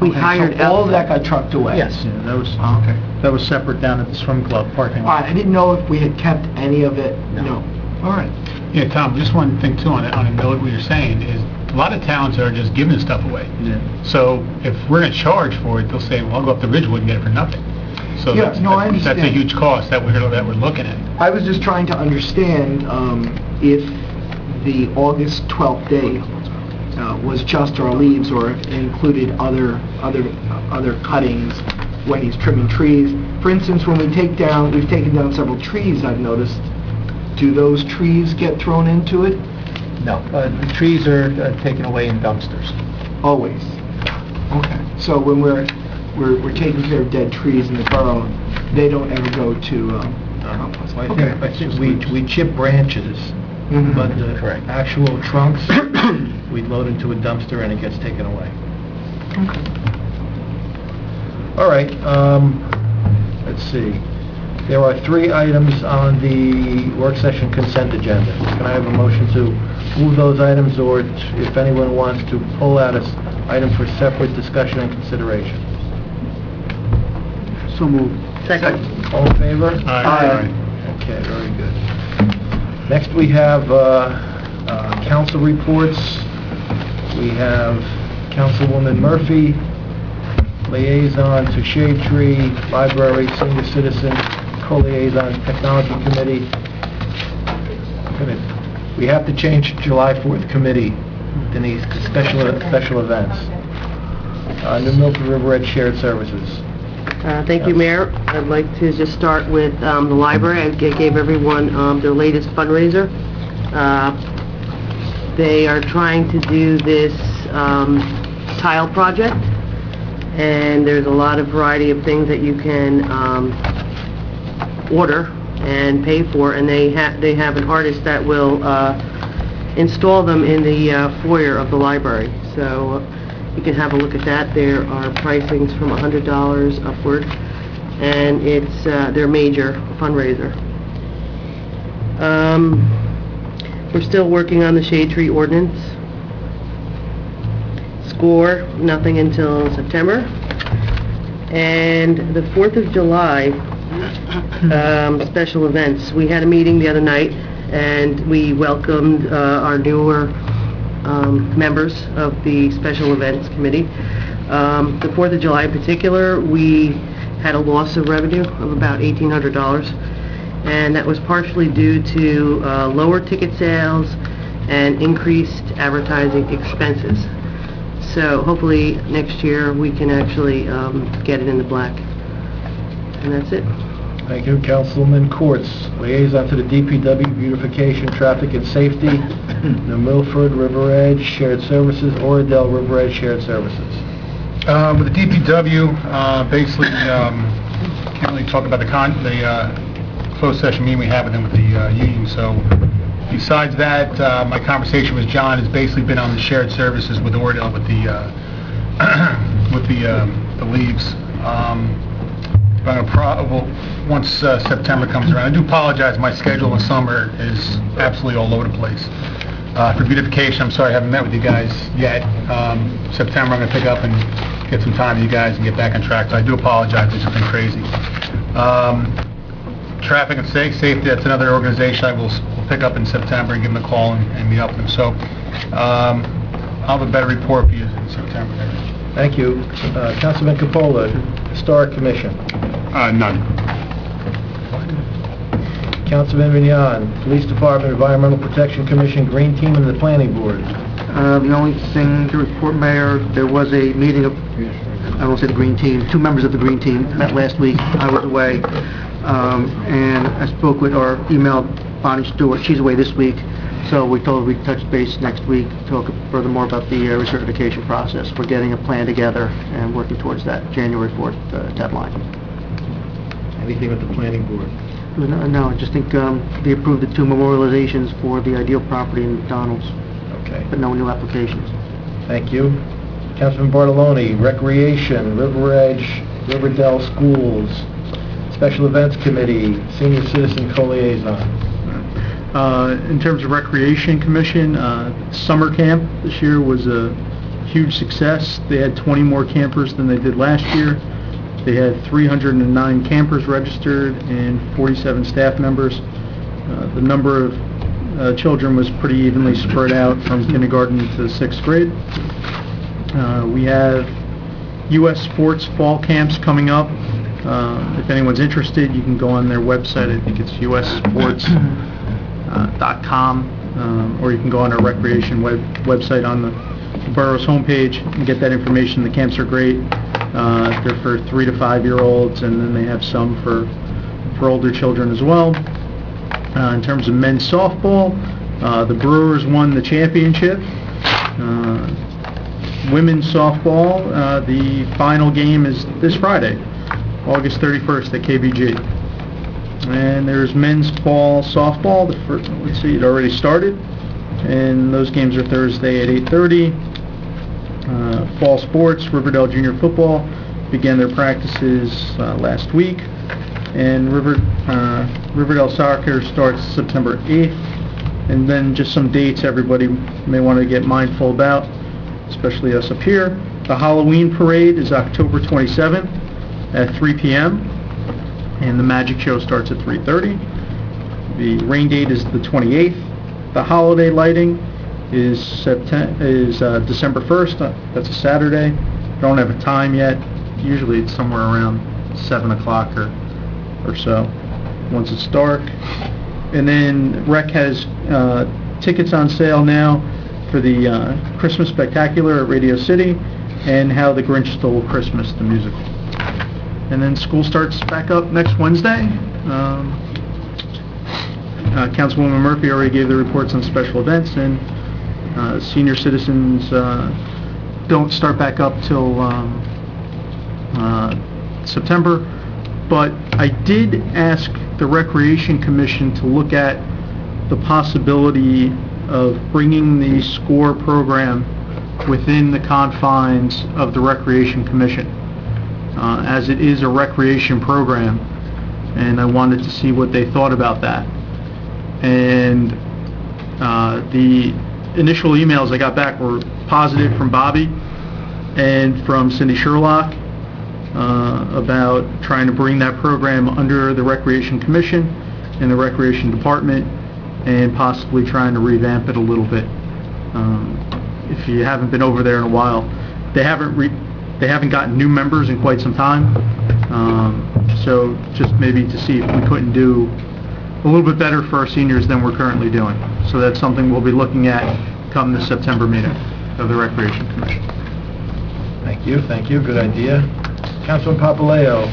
We Okay, hired so all of that outside. got trucked away? Yes. Yeah, that was, Okay. that was separate down at the swim club parking All lot. right, I didn't know if we had kept any of it. No. All right. Yeah, Tom, just one thing too on a note what you're saying is a lot of towns are just giving this stuff away. Yeah. So if we're going to charge for it, they'll say, well, I'll go up to Ridgewood and get it for nothing. So Yeah, that's, no, I that's a understand. huge cost that we're looking at. I was just trying to understand if the August 12th date was just our leaves or if it included other cuttings when he's trimming trees. For instance, when we've taken down several trees, I've noticed do those trees get thrown into it? No, the trees are taken away in dumpsters. Always? Okay. So when we're taking care of dead trees in the borough, they don't ever go to compost? I Okay. think we chip branches, Mhm. but the actual trunks, we load into a dumpster and it gets taken away. Okay. All right, let's see. There are 3 items on the work session consent agenda. Can I have a motion to move those items, or if anyone wants to pull out an item for separate discussion and consideration? So moved. Second. All in favor? Aye. Okay, very good. Next, we have council reports. We have Councilwoman Murphy, liaison to Shade Tree, Library, Senior Citizen, co-liaison, Technology Committee. We have to change July 4th committee, Denise, to special events. New Milford River Edge Shared Services. Thank you, Mayor. I'd like to just start with the library. I gave everyone their latest fundraiser. They are trying to do this tile project, and there's a lot of variety of things that you can order and pay for, and they have an artist that will install them in the foyer of the library. So you can have a look at that. There are pricings from $100 upward, and it's their major fundraiser. We're still working on the shade tree ordinance. SCORE, nothing until September. And the 4th of July, special events. We had a meeting the other night, and we welcomed our newer members of the Special Events Committee. The 4th of July in particular, we had a loss of revenue of about $1,800, and that was partially due to lower ticket sales and increased advertising expenses. So hopefully next year we can actually get it in the black. And that's it. Thank you. Councilman Courts, liaison to the DPW, Beautification, Traffic and Safety, New Milford, River Edge, Shared Services, Oradell, River Edge, Shared Services. With the DPW, basically, can't really talk about the closed session meeting we have with them with the union. So besides that, my conversation with John has basically been on the shared services with Oradell with the leaves. Once September comes around, I do apologize. My schedule in summer is absolutely all over the place. For beautification, I'm sorry I haven't met with you guys yet. September, I'm going to pick up and get some time with you guys and get back on track. So I do apologize. It's been crazy. Traffic and safety, that's another organization I will pick up in September and give them a call and meet up with them. So I'll have a better report for you in September. Thank you. Councilman Capola, Historic Commission. None. Councilman Vignon, Police Department, Environmental Protection Commission, Green Team, and the Planning Board. The only thing to report, Mayor, there was a meeting of, I won't say the Green Team, 2 members of the Green Team met last week. I was away, and I spoke with or emailed Bonnie Stewart. She's away this week, so we told her we'd touch base next week, talk furthermore about the recertification process. We're getting a plan together and working towards that January 4th deadline. Anything with the Planning Board? No, I just think they approved the 2 memorializations for the Ideal property in McDonald's, Okay. but no new applications. Thank you. Councilman Bartoloni, Recreation, River Edge, Riverdale Schools, Special Events Committee, Senior Citizen Co-Liaison. In terms of Recreation Commission, summer camp this year was a huge success. They had 20 more campers than they did last year. They had 309 campers registered and 47 staff members. The number of children was pretty evenly spread out from kindergarten to 6th grade. We have U.S. Sports fall camps coming up. If anyone's interested, you can go on their website. I think it's ussports.com, or you can go on our recreation website on the borough's homepage and get that information. The camps are great. They're for 3 to 5 year olds, and then they have some for older children as well. In terms of men's softball, the Brewers won the championship. Women's softball, the final game is this Friday, August 31st at KBG. And there's men's fall softball. Let's see, it already started, and those games are Thursday at 8:30. Fall sports, Riverdale Junior Football began their practices last week, and Riverdale Soccer starts September 8th. And then just some dates everybody may want to get mindful about, especially us up here. The Halloween parade is October 27th at 3 p.m. and the magic show starts at 3:30. The rain date is the 28th. The holiday lighting is December 1st. That's a Saturday. Don't have a time yet. Usually it's somewhere around 7 o'clock or so once it's dark. And then Rec has tickets on sale now for the Christmas Spectacular at Radio City and How the Grinch Stole Christmas, the musical. And then school starts back up next Wednesday. Councilwoman Murphy already gave the reports on special events, and senior citizens don't start back up till September. But I did ask the Recreation Commission to look at the possibility of bringing the SCORE program within the confines of the Recreation Commission, as it is a recreation program, and I wanted to see what they thought about that. And the initial emails I got back were positive from Bobby and from Cindy Sherlock about trying to bring that program under the Recreation Commission and the Recreation Department, and possibly trying to revamp it a little bit. If you haven't been over there in a while, they haven't gotten new members in quite some time. So just maybe to see if we couldn't do a little bit better for our seniors than we're currently doing. So that's something we'll be looking at come the September meeting of the Recreation Commission. Thank you, good idea. Councilman Papaleo,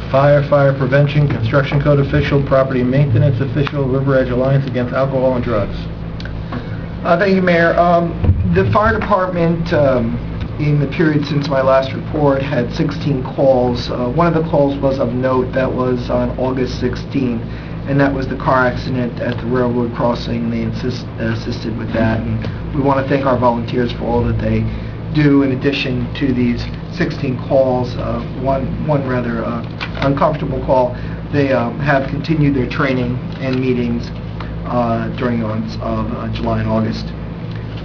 fire prevention, construction code official, property maintenance official, River Edge Alliance Against Alcohol and Drugs. Thank you, Mayor. The fire department, in the period since my last report, had 16 calls. One of the calls was of note. That was on August 16, and that was the car accident at the railroad crossing. They assisted with that, and we want to thank our volunteers for all that they do in addition to these 16 calls. One rather uncomfortable call. They have continued their training and meetings during the months of July and August.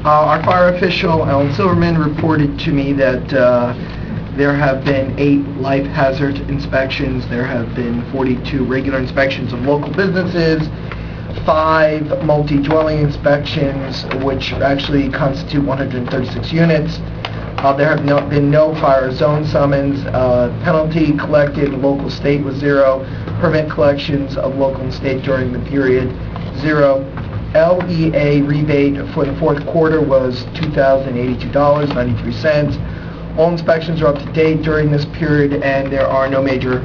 Our fire official, Alan Silverman, reported to me that there have been 8 life hazard inspections. There have been 42 regular inspections of local businesses, 5 multi-dwelling inspections, which actually constitute 136 units. There have been no fire zone summons. Penalty collected local state was 0. Permit collections of local and state during the period, 0. LEA rebate for the fourth quarter was $2,082.93. All inspections are up to date during this period, and there are no major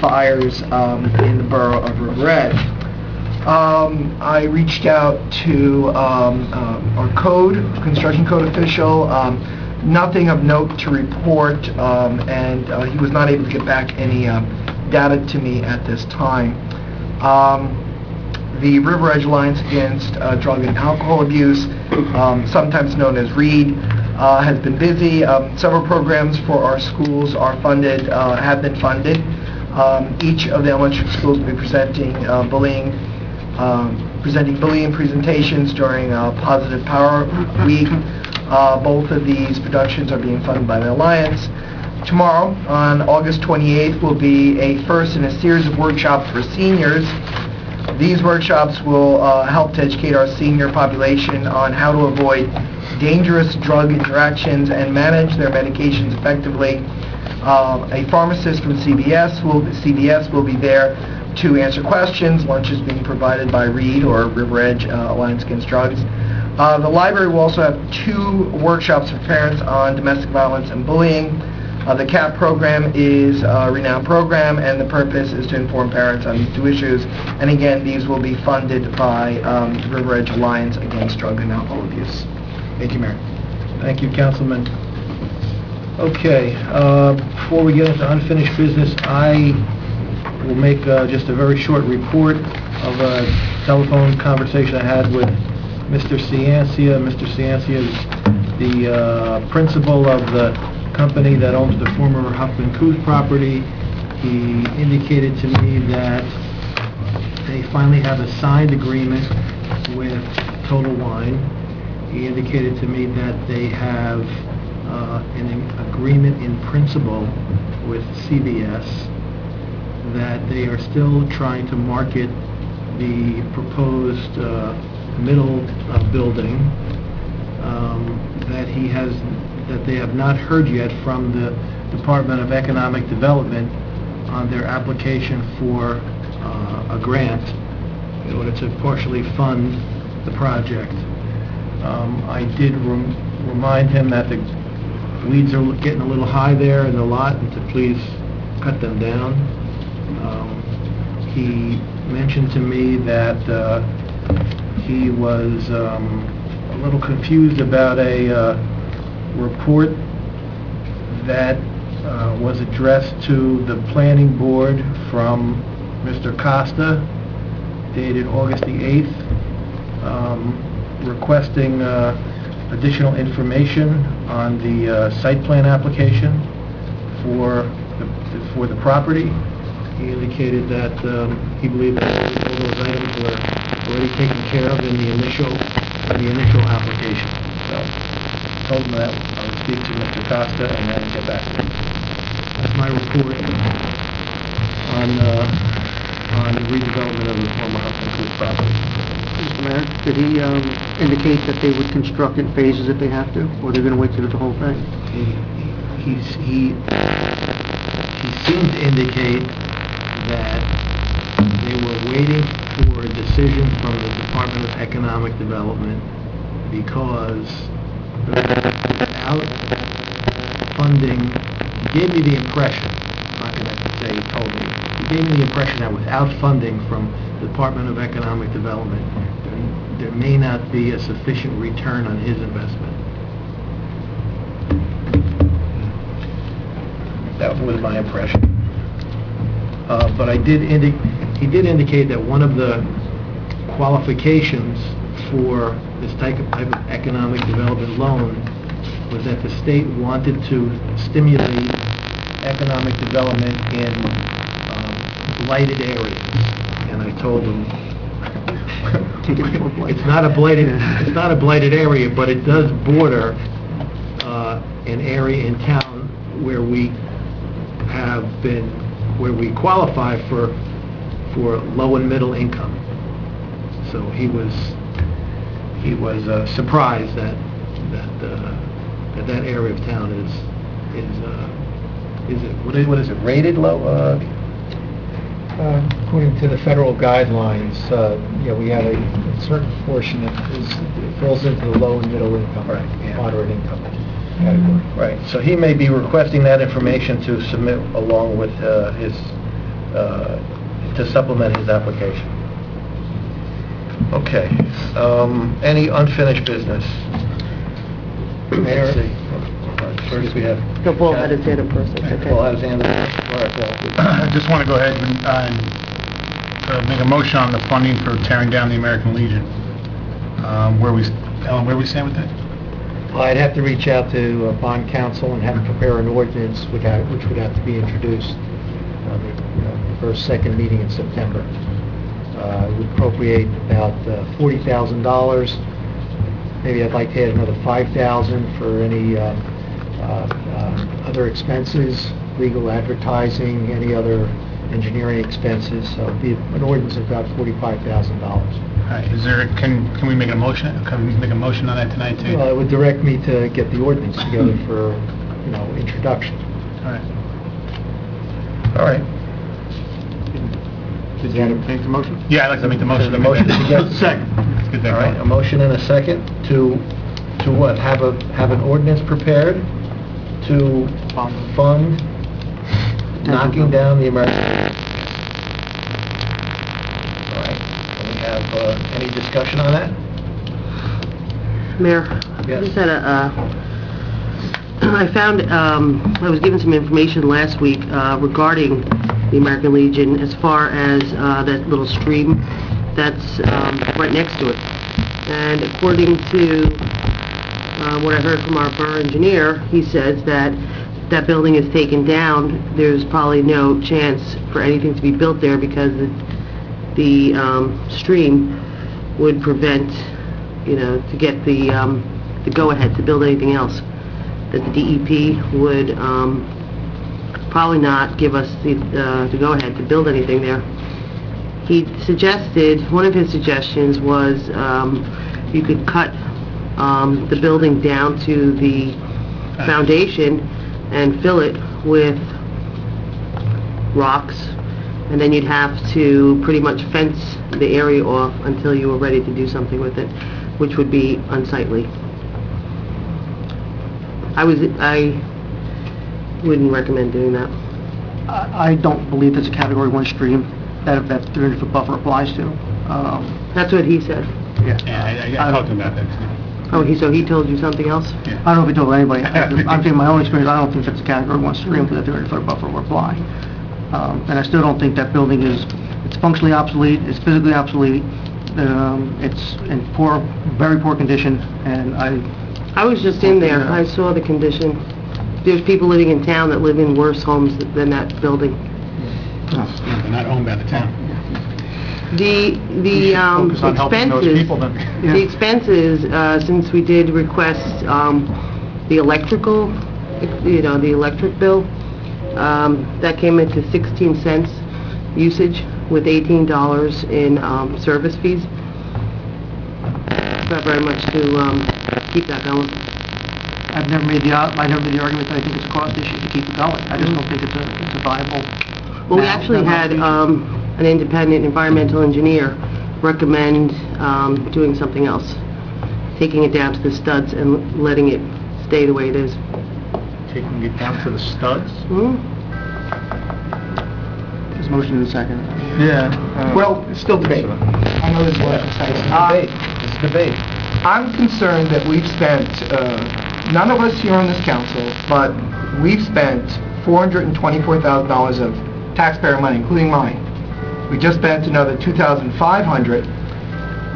fires in the borough of River Edge. I reached out to our construction code official. Nothing of note to report, and he was not able to get back any data to me at this time. The River Edge Alliance Against Drug and Alcohol Abuse, sometimes known as READ, has been busy. Several programs for our schools are funded, have been funded. Each of the elementary schools will be presenting bullying presentations during Positive Power Week. Both of these productions are being funded by the Alliance. Tomorrow, on August 28th, will be a first in a series of workshops for seniors. These workshops will help to educate our senior population on how to avoid dangerous drug interactions and manage their medications effectively. A pharmacist from CVS will be there to answer questions. Lunch is being provided by READ, or River Edge Alliance Against Drugs. The library will also have 2 workshops for parents on domestic violence and bullying. The CAP program is a renowned program, and the purpose is to inform parents on these 2 issues. And again, these will be funded by the River Edge Alliance Against Drug and Alcohol Abuse. Thank you, Mayor. Thank you, Councilman. Okay, before we get into unfinished business, I will make just a very short report of a telephone conversation I had with Mr. Ciancia. Mr. Ciancia is the principal of the company that owns the former Huffman Cooth property. He indicated to me that they finally have a signed agreement with Total Wine. He indicated to me that they have an agreement in principle with CVS, that they are still trying to market the proposed middle building, that they have not heard yet from the Department of Economic Development on their application for a grant in order to partially fund the project. I did remind him that the weeds are getting a little high there in the lot and to please cut them down. He mentioned to me that he was a little confused about a report that was addressed to the planning board from Mr. Costa, dated August the 8th, requesting additional information on the site plan application for the property. He indicated that he believed that all those items were already taken care of in the initial application. So I told him that I would speak to Mr. Costa and then get back to him. That's my report on the redevelopment of the former Huffman Cooth property. Mr. Mayor, did he indicate that they would construct in phases if they have to, or they're going to wait till the whole thing? He seemed to indicate that they were waiting for a decision from the Department of Economic Development because without funding, he gave me the impression, I'm not going to say he told me, he gave me the impression that without funding from the Department of Economic Development, there may not be a sufficient return on his investment. That was my impression. But he did indicate that one of the qualifications for this type of economic development loan was that the state wanted to stimulate economic development in blighted areas. And I told him, it's not a blighted area, but it does border an area in town where we qualify for low and middle income. So he was surprised that area of town is what is it, rated low? According to the federal guidelines, we have a certain portion that falls into the low and middle income, moderate income category. Right, so he may be requesting that information to submit along with to supplement his application. Okay, any unfinished business? Mayor? First we have... So Paul had his hand up first, okay. Paul had his hand up. All right, Paul. I just want to go ahead and make a motion on the funding for tearing down the American Legion. Ellen, where we stand with that? Well, I'd have to reach out to bond counsel and have them prepare an ordinance which would have to be introduced on the first, second meeting in September. We appropriate about $40,000. Maybe I'd like to add another $5,000 for any other expenses, legal, advertising, any other engineering expenses. So it'd be an ordinance of about $45,000. Can we make a motion? Can we make a motion on that tonight too? Well, it would direct me to get the ordinance together for, introduction. All right. All right. Did you make the motion? Yeah, I'd like to make the motion. The motion to get... Second. Let's get that All right, going. a motion and a second to what? Have an ordinance prepared to fund knocking down the American Legion. All right, do we have any discussion on that? Mayor, Yes. I just had I found, I was given some information last week regarding the American Legion as far as that little stream that's right next to it. And according to what I heard from our borough engineer, he says that that building is taken down, there's probably no chance for anything to be built there because the stream would prevent, to get the go-ahead to build anything else. That the DEP would probably not give us the go-ahead to build anything there. He suggested, one of his suggestions was you could cut the building down to the foundation and fill it with rocks, and then you'd have to pretty much fence the area off until you were ready to do something with it, which would be unsightly. I wouldn't recommend doing that. I don't believe there's a Category 1 stream that 300-foot buffer applies to. That's what he said. Yeah, I talked to him about that. Oh, so he told you something else? I don't know if he told anybody. I'm saying my own experience, I don't think that's a Category 1 stream that 300-foot buffer will apply. And I still don't think that building it's functionally obsolete, it's physically obsolete, it's in very poor condition, and I was just in there. I saw the condition. There's people living in town that live in worse homes than that building. They're not owned by the town. The Focus on helping those expenses, people then. the expenses, since we did request the electrical, the electric bill, that came into 16 cents usage with $18 in service fees. Not very much to keep that going. I've never made the argument that I think it's a cost issue to keep it going. I just don't think it's a viable... Well, we actually had an independent environmental engineer recommend doing something else, taking it down to the studs and letting it stay the way it is. Taking it down to the studs? There's a motion in a second. Yeah. Well, it's still debate. I know there's a lot of It's debate. I'm concerned that we've spent, none of us here on this council, but we've spent $424,000 of taxpayer money, including mine. We just spent another $2,500.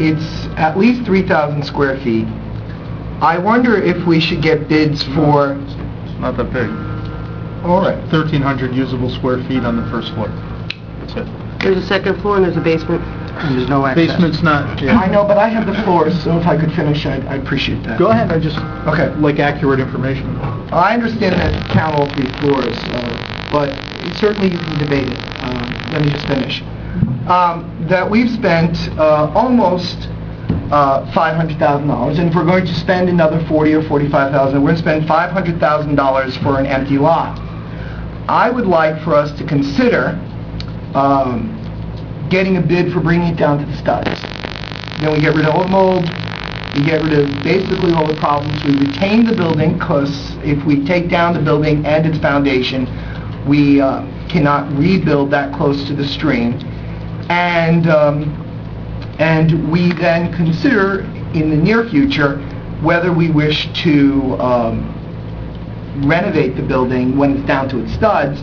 It's at least 3,000 square feet. I wonder if we should get bids for... It's not that big. All right. 1,300 usable square feet on the first floor. That's it. There's a second floor and there's a basement. And there's no access. Basement's not... I know, but I have the floor, so if I could finish, I'd appreciate that. Go ahead, I just Okay. like accurate information. I understand that count all 3 floors, but certainly you can debate it. Let me just finish. That we've spent almost $500,000, and if we're going to spend another $40,000 or $45,000, we're going to spend $500,000 for an empty lot. I would like for us to consider getting a bid for bringing it down to the studs. Then we get rid of all the mold, we get rid of basically all the problems, we retain the building, because if we take down the building and its foundation, we cannot rebuild that close to the stream. And we then consider in the near future whether we wish to renovate the building when it's down to its studs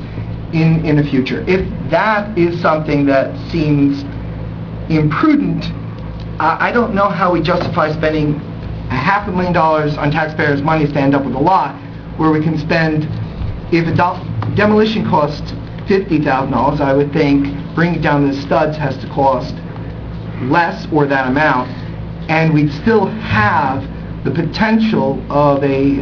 in the future. If that is something that seems imprudent, I don't know how we justify spending $500,000 on taxpayers' money to end up with a lot where we can spend, if a demolition costs $50,000, I would think bringing it down to the studs has to cost less or that amount, and we'd still have the potential of a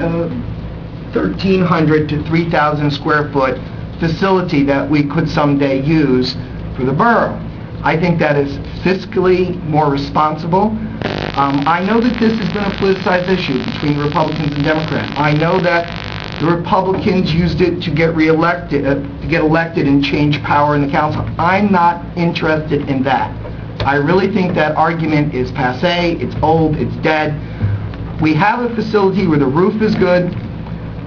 1,300 to 3,000 square foot facility that we could someday use for the borough. I think that is fiscally more responsible. I know that this has been a politicized issue between Republicans and Democrats. I know that the Republicans used it to get reelected, to get elected and change power in the council. I'm not interested in that. I really think that argument is passé, it's old, it's dead. We have a facility where the roof is good,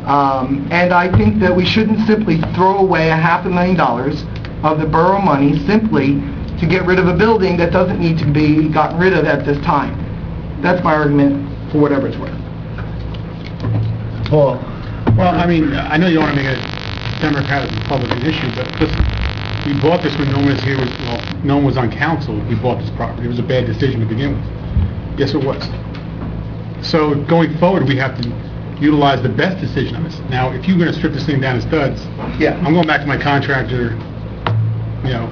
And I think that we shouldn't simply throw away $500,000 of the borough money simply to get rid of a building that doesn't need to be gotten rid of at this time. That's my argument, for whatever it's worth. Paul? Well, I mean, I know you don't want to make a Democratic Republican issue, but listen, we bought this when no one was here, no one was on council. We bought this property. It was a bad decision to begin with. Yes, it was. So going forward, we have to utilize the best decision on this. Now, if you're going to strip this thing down to studs, Yeah. I'm going back to my contractor, you know,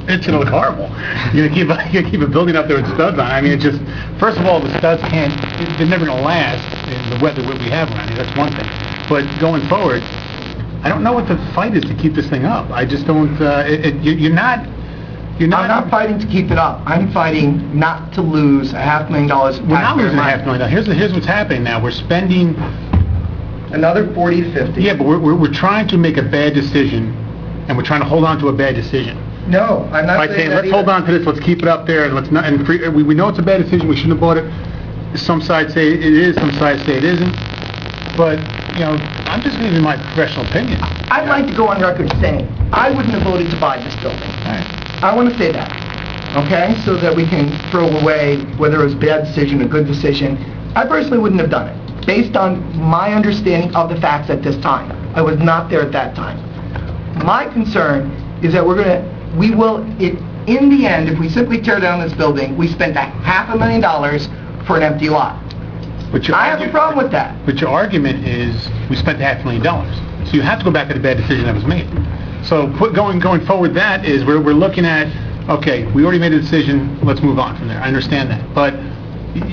it's going to look horrible. You're going to keep a building up there with studs on. I mean, it just, first of all, the studs they're never going to last in the weather that we have around here. That's one thing. But going forward, I don't know what the fight is to keep this thing up. I just don't, you're not... I'm not fighting to keep it up. I'm fighting not to lose $500,000. We're not losing $500,000. Here's what's happening now. We're spending... Another 40 to 50. Yeah, but we're trying to make a bad decision, and we're trying to hold on to a bad decision. No, I'm not By saying saying, that let's either. hold on to this, let's keep it up there, and let's not... And we know it's a bad decision, we shouldn't have bought it. Some sides say it is, some sides say it isn't. But, you know, I'm just giving you my professional opinion. I'd like to go on record saying, I wouldn't have voted to buy this building. I want to say that, okay? So that we can throw away whether it was a bad decision or good decision. I personally wouldn't have done it, based on my understanding of the facts at this time. I was not there at that time. My concern is that in the end, if we simply tear down this building, we spent $500,000 for an empty lot. I have a problem with that. But your argument is, we spent $500,000. So you have to go back to the bad decision that was made. So going forward, that is, we're looking at, okay, we already made a decision, let's move on from there. I understand that. But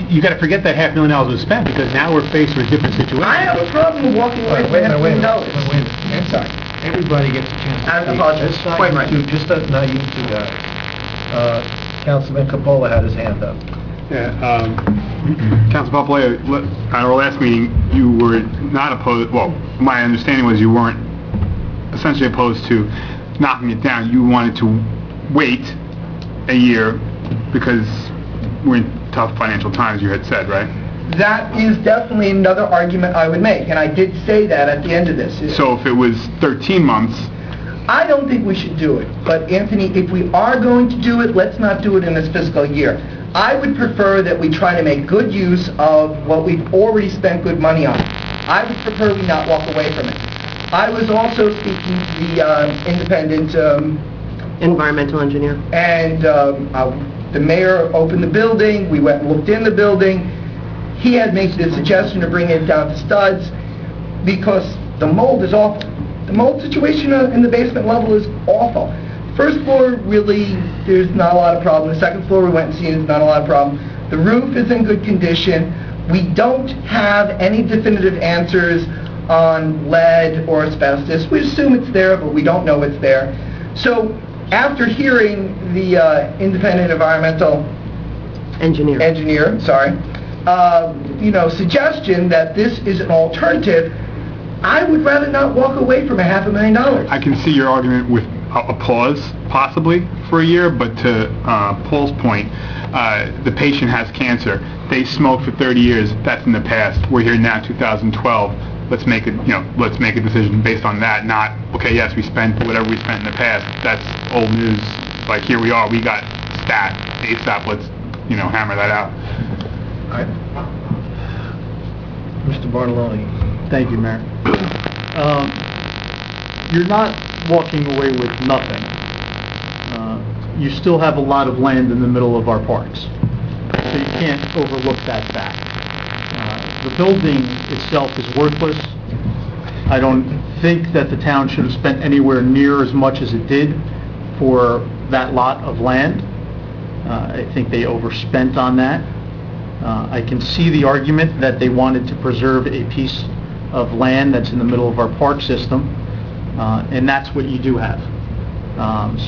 you got to forget that $500,000 was spent, because now we're faced with a different situation. I have a problem with walking away from $500,000. I'm sorry. Everybody gets a chance to I speak. apologize. Just not Quite you right. two, just not you two guys. Councilman Capola had his hand up. Yeah, Councilman Papaleo, at our last meeting, you were not opposed, well, my understanding was you weren't essentially opposed to knocking it down. You wanted to wait a year because we're in tough financial times, you had said, right? That is definitely another argument I would make, and I did say that at the end of this. So if it was 13 months... I don't think we should do it, but Anthony, if we are going to do it, let's not do it in this fiscal year. I would prefer that we try to make good use of what we've already spent good money on. I would prefer we not walk away from it. I was also speaking to the independent... Environmental engineer. And the mayor opened the building, we went and looked in the building. He had made the suggestion to bring it down to studs because the mold is awful. The mold situation in the basement level is awful. First floor, really, there's not a lot of problem. The second floor, we went and seen, it's not a lot of problem. The roof is in good condition. We don't have any definitive answers on lead or asbestos. We assume it's there, but we don't know it's there. So after hearing the independent environmental engineer, suggestion that this is an alternative, I would rather not walk away from $500,000. I can see your argument with a pause, possibly, for a year, but to Paul's point, the patient has cancer. They smoked for 30 years. That's in the past. We're here now, 2012. Let's make it, let's make a decision based on that, not, okay, yes, we spent whatever we spent in the past. That's old news. Like, here we are. We got stat, ASAP. Let's, hammer that out. All right. Mr. Bartoloni. Thank you, Mayor. You're not walking away with nothing. You still have a lot of land in the middle of our parks, so you can't overlook that fact. The building itself is worthless. I don't think that the town should have spent anywhere near as much as it did for that lot of land. I think they overspent on that. I can see the argument that they wanted to preserve a piece of land that's in the middle of our park system, and that's what you do have.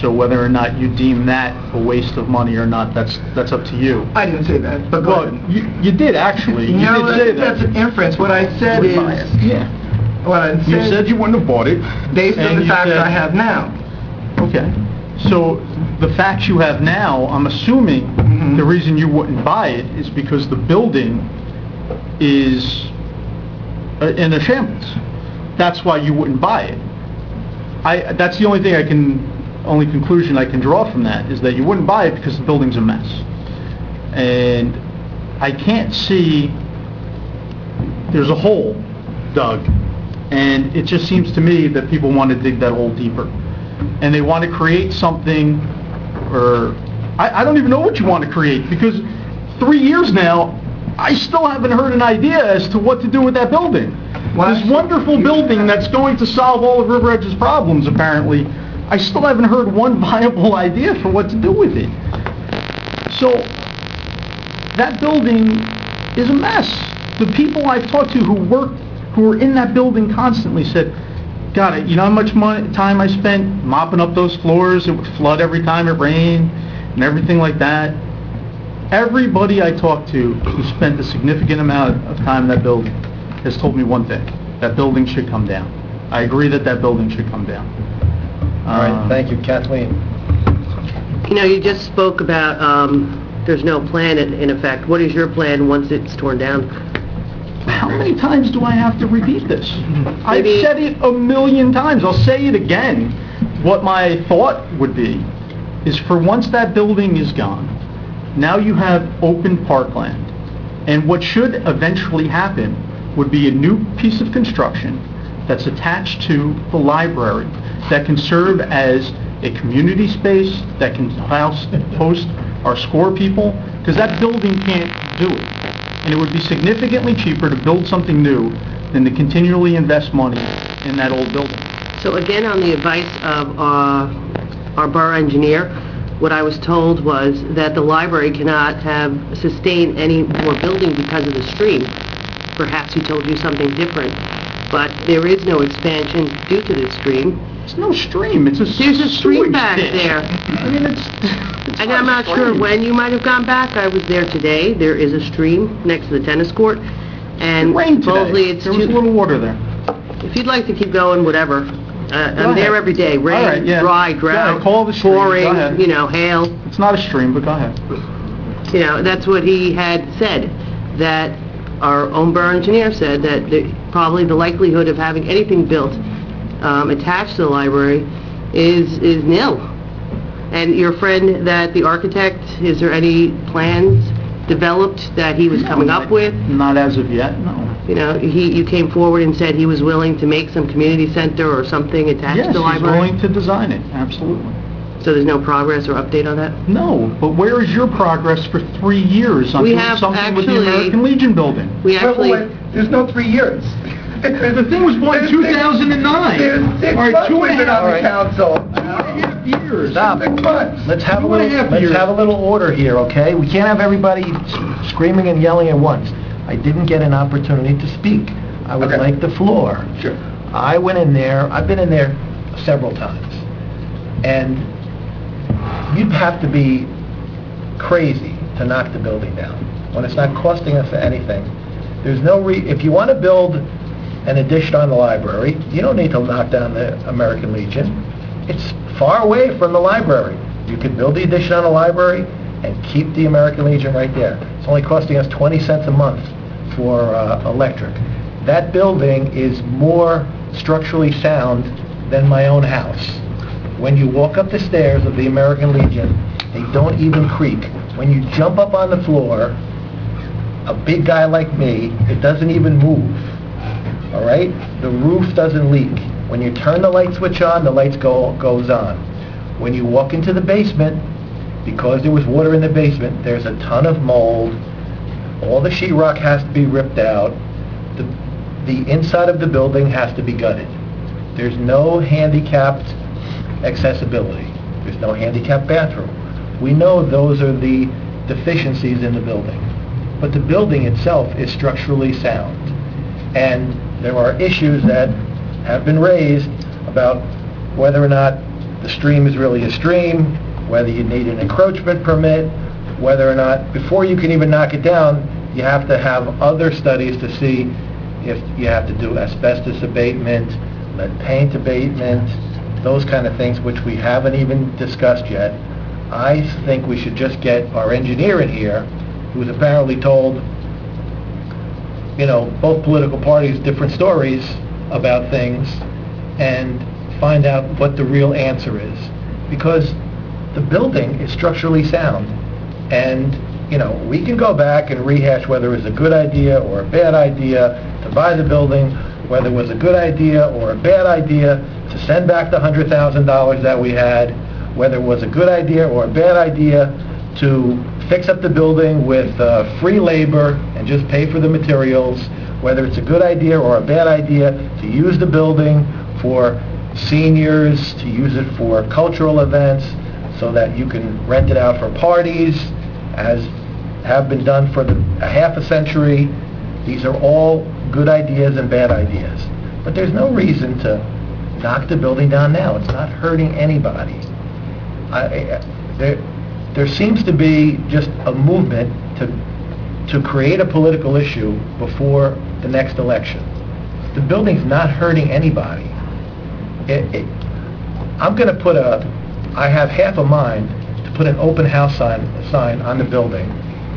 So whether or not you deem that a waste of money or not, that's up to you. I didn't say that, but well, you did actually. You did say that. That's an inference. What I said is, what I said, you said you wouldn't have bought it based on the facts I have now. Okay. So the facts you have now, I'm assuming the reason you wouldn't buy it is because the building is in a shambles. That's why you wouldn't buy it. That's the only only conclusion I can draw from that, is that you wouldn't buy it because the building's a mess. And I can't see, there's a hole dug, and it just seems to me that people want to dig that hole deeper. And they want to create something, or I don't even know what you want to create, because 3 years now, I still haven't heard an idea as to what to do with that building. This wonderful building that's going to solve all of River Edge's problems, apparently, I still haven't heard one viable idea for what to do with it. So, that building is a mess. The people I've talked to who were in that building constantly said, "Got it, you know how much time I spent mopping up those floors? It would flood every time it rained, and everything like that." Everybody I talked to who spent a significant amount of time in that building has told me one thing: that building should come down. I agree that that building should come down. All right, thank you. Kathleen? You know, you just spoke about there's no plan in effect. What is your plan once it's torn down? How many times do I have to repeat this? I've Maybe- said it a million times. I'll say it again. What my thought would be is, for once that building is gone, now you have open parkland. And what should eventually happen would be a new piece of construction that's attached to the library that can serve as a community space, that can host our SCORE people, because that building can't do it. And it would be significantly cheaper to build something new than to continually invest money in that old building. So again, on the advice of our borough engineer, what I was told was that the library cannot sustain any more building because of the stream. Perhaps he told you something different, but there is no expansion due to the stream. It's no stream, it's a There's a stream sewage back ditch. there. I mean, it's And I'm not sure when you might have gone back. I was there today. There is a stream next to the tennis court, and It rained supposedly today. it's There was a little water there. If you'd like to keep going, whatever. I'm ahead. there every day. All right, Rain, yeah. dry, Go drought, ahead, call the stream. Go pouring, ahead. hail. It's not a stream, but go ahead. You know, that's what he had said, that our own borough engineer said that probably the likelihood of having anything built attached to the library is nil. And your friend, the architect, is there any plans developed that he was coming up with? Not as of yet, no. You know, you came forward and said he was willing to make some community center or something attached Yes, to the he's library? willing to design it, absolutely. So there's no progress or update on that? No, but where is your progress for 3 years on We doing have something with the actually- American Legion building? We actually... Wait, there's no 3 years. The thing was bought in 2009. There's 6 All right, months 2.5 we've been on the council. years. Stop. 6 months. Let's have a 2.5 little, years. let's have a little order here, okay? We can't have everybody screaming and yelling at once. I didn't get an opportunity to speak. I would Okay. like the floor. Sure. I went in there, I've been in there several times, and you'd have to be crazy to knock the building down when it's not costing us anything. There's no if you want to build an addition on the library, you don't need to knock down the American Legion. It's far away from the library. You could build the addition on the library and keep the American Legion right there. It's only costing us 20 cents a month for electric. That building is more structurally sound than my own house. When you walk up the stairs of the American Legion, they don't even creak. When you jump up on the floor, a big guy like me, it doesn't even move. All right? The roof doesn't leak. When you turn the light switch on, the lights goes on. When you walk into the basement, because there was water in the basement, there's a ton of mold. All the sheetrock has to be ripped out. The inside of the building has to be gutted. There's no handicapped accessibility. There's no handicapped bathroom. We know those are the deficiencies in the building. But the building itself is structurally sound. And there are issues that have been raised about whether or not the stream is really a stream, whether you need an encroachment permit, whether or not, before you can even knock it down, you have to have other studies to see if you have to do asbestos abatement, lead paint abatement, those kind of things, which we haven't even discussed yet. I think we should just get our engineer in here, who's apparently told both political parties, different stories about things, and find out what the real answer is. Because the building is structurally sound, and, we can go back and rehash whether it was a good idea or a bad idea to buy the building, whether it was a good idea or a bad idea to send back the $100,000 that we had, whether it was a good idea or a bad idea to fix up the building with free labor and just pay for the materials, whether it's a good idea or a bad idea to use the building for seniors, to use it for cultural events, so that you can rent it out for parties, as have been done for a half a century. These are all good ideas and bad ideas. But there's no reason to knock the building down now. It's not hurting anybody. There seems to be just a movement to create a political issue before the next election. The building's not hurting anybody. I'm going to I have half a mind to put an open house sign on the building,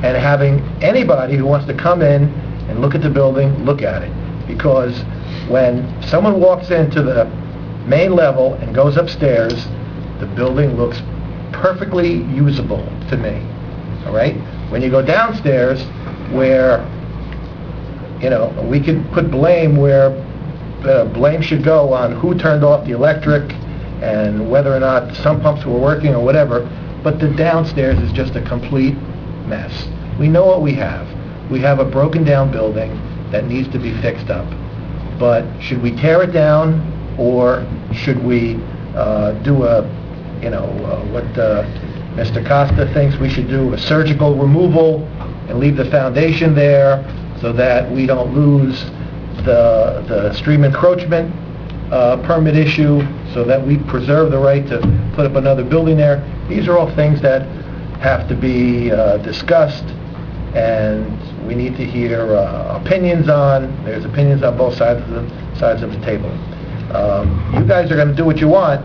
and having anybody who wants to come in and look at the building, look at it. Because when someone walks into the main level and goes upstairs, the building looks perfectly usable to me. All right? When you go downstairs, where, we can put blame where blame should go on who turned off the electric and whether or not some pumps were working or whatever, but the downstairs is just a complete mess. We know what we have. We have a broken down building that needs to be fixed up. But should we tear it down, or should we do what Mr. Costa thinks we should do, a surgical removal and leave the foundation there so that we don't lose the stream encroachment permit issue, so that we preserve the right to put up another building there? These are all things that have to be discussed, and we need to hear opinions on. There's opinions on both sides of the table. You guys are going to do what you want,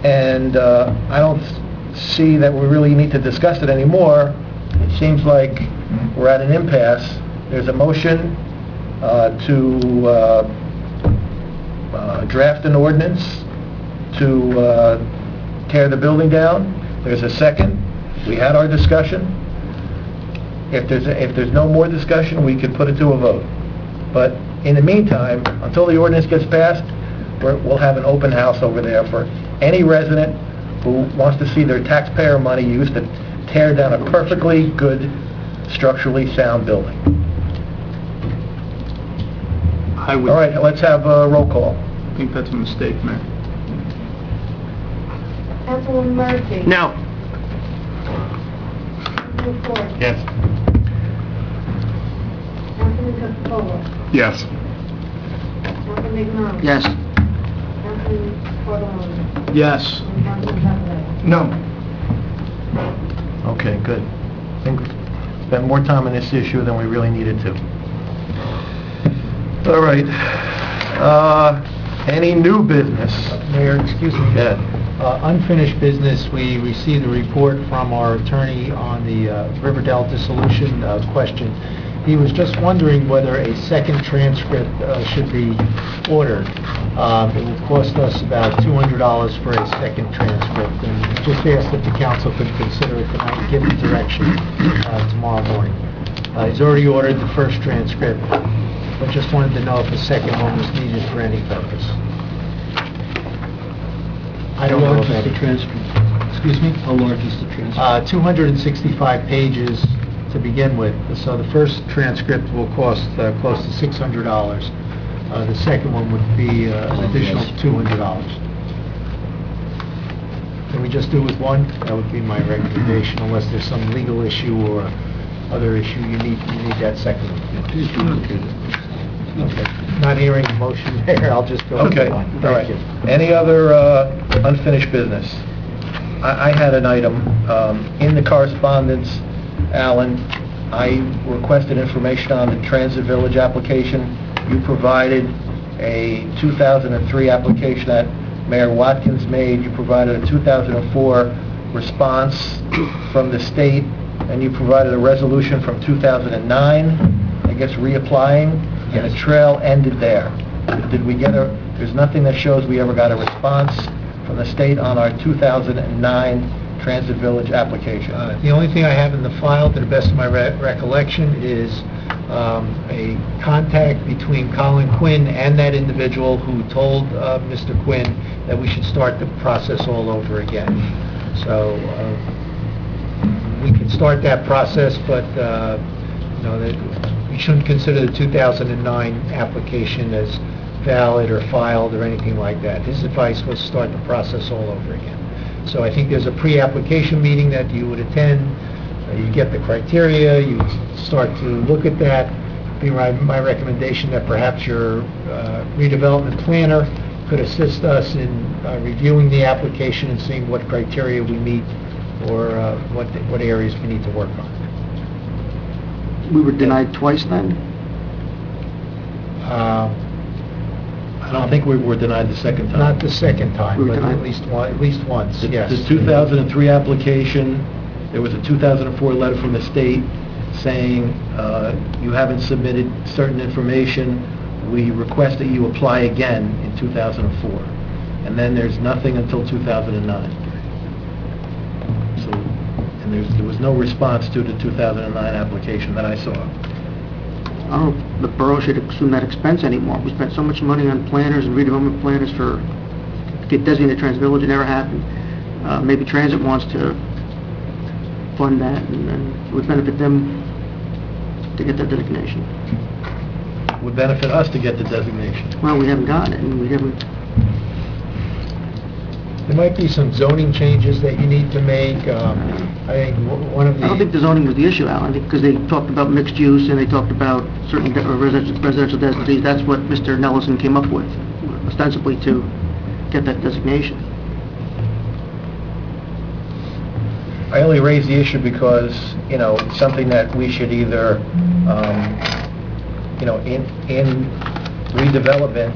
and I don't see that we really need to discuss it anymore. It seems like we're at an impasse. There's a motion to draft an ordinance to tear the building down. There's a second. We had our discussion. If there's no more discussion, we could put it to a vote. But in the meantime, until the ordinance gets passed, we'll have an open house over there for any resident who wants to see their taxpayer money used to tear down a perfectly good, structurally sound building. I would... All right, let's have a roll call. I think that's a mistake, Mayor. Councilwoman Murphy. No. Councilman Ford. Yes. Councilman Coppola. Yes. Councilman McMahon. Yes. Councilman Corleone. Yes. And Councilman Papalato. No. Okay, good. I think we spent more time on this issue than we really needed to. All right. Any new business? Mayor, excuse me. Yeah. Unfinished business, we received a report from our attorney on the River Delta dissolution question. He was just wondering whether a second transcript should be ordered. It will cost us about $200 for a second transcript, and just asked if the council could consider it tonight and give the direction tomorrow morning. He's already ordered the first transcript, but just wanted to know if a second one was needed for any purpose. I don't know How if large is any... the transcript? Excuse me? How large is the transcript? 265 pages to begin with. So the first transcript will cost close to $600. The second one would be an additional $200. Can we just do with one? That would be my recommendation, unless there's some legal issue or other issue you need that second one. Please do it. Okay. Not hearing a motion there, I'll just go with Okay, one. all right. Thank you. Any other unfinished business? I had an item in the correspondence, Alan. I requested information on the Transit Village application. You provided a 2003 application that Mayor Watkins made. You provided a 2004 response from the state and you provided a resolution from 2009, I guess reapplying, and the trail ended there. Did we get there's nothing that shows we ever got a response from the state on our 2009 Transit Village application? The only thing I have in the file, to the best of my recollection, is a contact between Colin Quinn and that individual who told Mr. Quinn that we should start the process all over again. So we can start that process, but we shouldn't consider the 2009 application as valid or filed or anything like that. His advice was start the process all over again. So I think there's a pre-application meeting that you would attend. You get the criteria, you start to look at that. It'd be my recommendation that perhaps your redevelopment planner could assist us in reviewing the application and seeing what criteria we meet or what areas we need to work on. We were denied twice then? I don't think we were denied the second time. Not the second time, We were but denied- at least once, yes. The 2003 application, there was a 2004 letter from the state saying, you haven't submitted certain information, we request that you apply again in 2004. And then there's nothing until 2009. So, and there was no response to the 2009 application that I saw. I don't know if the borough should assume that expense anymore. We spent so much money on planners and redevelopment planners to get designated Transit Village, it never happened. Maybe Transit wants to fund that, and it would benefit them to get that designation. Would benefit us to get the designation. Well, we haven't gotten it, and we haven't... There might be some zoning changes that you need to make. I think one of the... I don't think the zoning was the issue, Alan, because they talked about mixed use, and they talked about certain residential densities. That's what Mr. Nellison came up with, ostensibly to get that designation. I only raise the issue because, it's something that we should either, in redevelopment,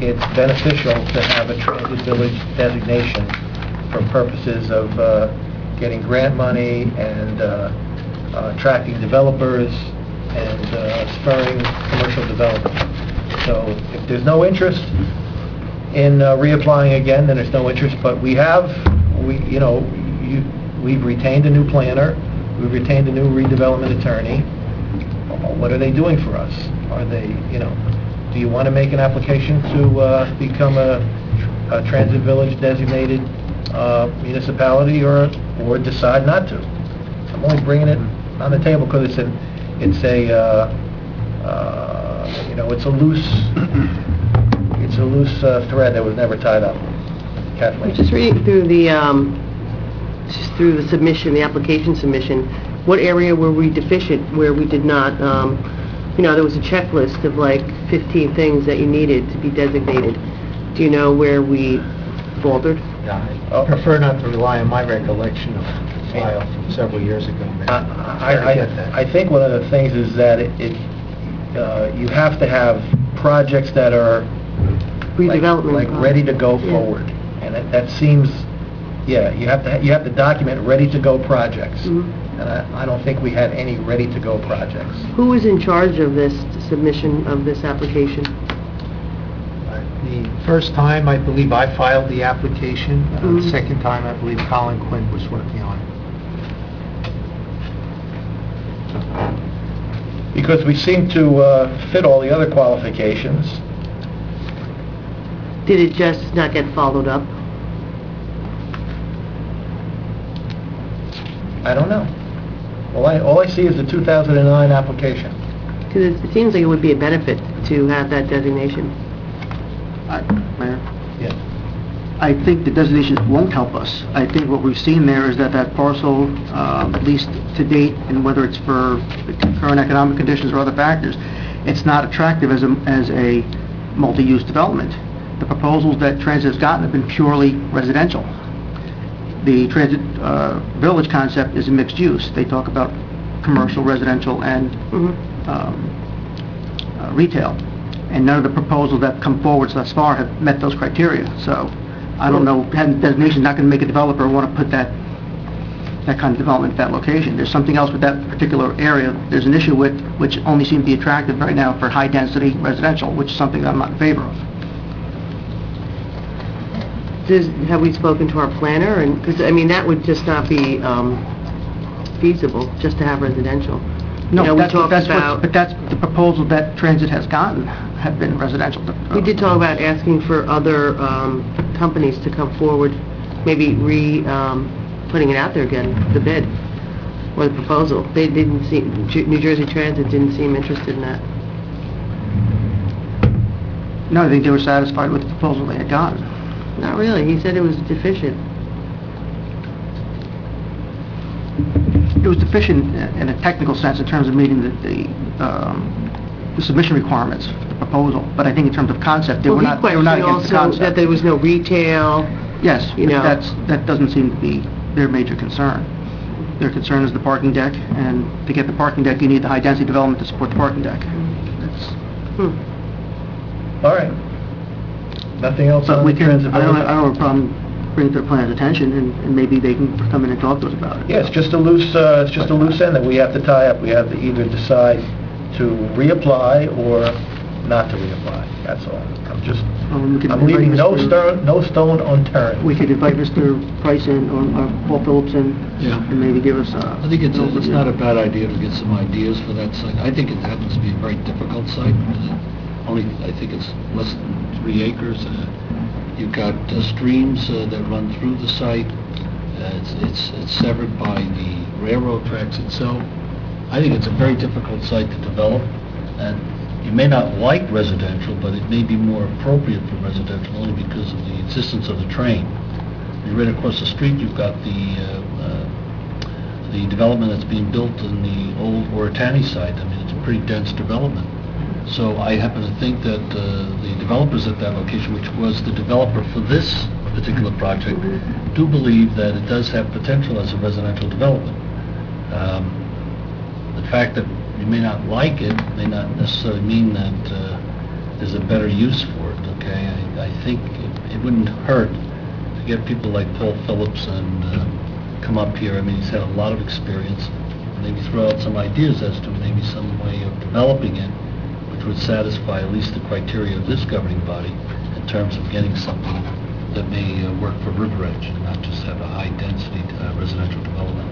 it's beneficial to have a Transit Village designation for purposes of getting grant money and attracting developers and spurring commercial development. So if there's no interest in reapplying again, then there's no interest, but we've retained a new planner, we've retained a new redevelopment attorney. What are they doing for us? Are they, do you want to make an application to become a Transit Village designated municipality or decide not to? I'm only bringing it on the table because it's a loose thread that was never tied up. Kathleen? Just reading through the submission, the application submission, what area were we deficient where we did not, there was a checklist of like 15 things that you needed to be designated. Do you know where we faltered? I prefer not to rely on my recollection of the file from several years ago. I think one of the things is that you have to have projects that are Redevelopment. like ready to go forward, and that seems, you have to document ready to go projects, and I don't think we had any ready to go projects. Who was in charge of this submission of this application? The first time, I believe I filed the application. The second time, I believe Colin Quinn was working on it. Because we seem to fit all the other qualifications. Did it just not get followed up? I don't know. All I see is the 2009 application. Because it seems like it would be a benefit to have that designation. Mayor? Yeah. I think the designation won't help us. I think what we've seen there is that parcel, at least to date, and whether it's for the current economic conditions or other factors, it's not attractive as a multi-use development. The proposals that Transit has gotten have been purely residential. The Transit Village concept is a mixed use. They talk about commercial, residential, and retail. And none of the proposals that come forward thus far have met those criteria. So I don't know, having designation is not going to make a developer want to put that that kind of development at that location. There's something else with that particular area there's an issue with, which only seems to be attractive right now for high-density residential, which is something I'm not in favor of. Have we spoken to our planner? And, because, I mean, that would just not be feasible, just to have residential. No, You know, we that's what- talked that's what- about- but that's the proposal that Transit has gotten, have been residential. We did talk about asking for other companies to come forward, maybe putting it out there again, the bid, or the proposal. They didn't seem, New Jersey Transit didn't seem interested in that. No, I think they were satisfied with the proposal they had gotten. Not really, he said it was deficient. It was deficient in a technical sense in terms of meeting the submission requirements for the proposal, but I think in terms of concept, they were not against the Well, he questioned also that concept. there was no retail. Yes, you know. that doesn't seem to be their major concern. Their concern is the parking deck, and to get the parking deck, you need the high-density development to support the parking deck. That's- All right. Nothing else But on we the can, transit? I don't have a problem bringing it to the plan's attention, and maybe they can come in and talk to us about it. Yeah, it's just a loose end that we have to tie up. We have to either decide to reapply or not to reapply. That's all. I'm leaving no stone unturned. We could invite Mr. Price in, or Paul Phillips in, Yeah. and maybe give us I think it's not a bad idea to get some ideas for that site. I think it happens to be a very difficult site. I think it's less than 3 acres. You've got streams that run through the site. It's severed by the railroad tracks itself. I think it's a very difficult site to develop, and you may not like residential, but it may be more appropriate for residential only because of the existence of the train. You're right across the street, you've got the development that's being built in the old Oritani site. I mean, it's a pretty dense development. So I happen to think that the developers at that location, which was the developer for this particular project, do believe that it does have potential as a residential development. The fact that you may not like it may not necessarily mean that there's a better use for it, okay? I think it wouldn't hurt to get people like Paul Phillips and come up here. I mean, he's had a lot of experience. Maybe throw out some ideas as to maybe some way of developing it which would satisfy at least the criteria of this governing body in terms of getting something that may work for River Edge and not just have a high-density residential development.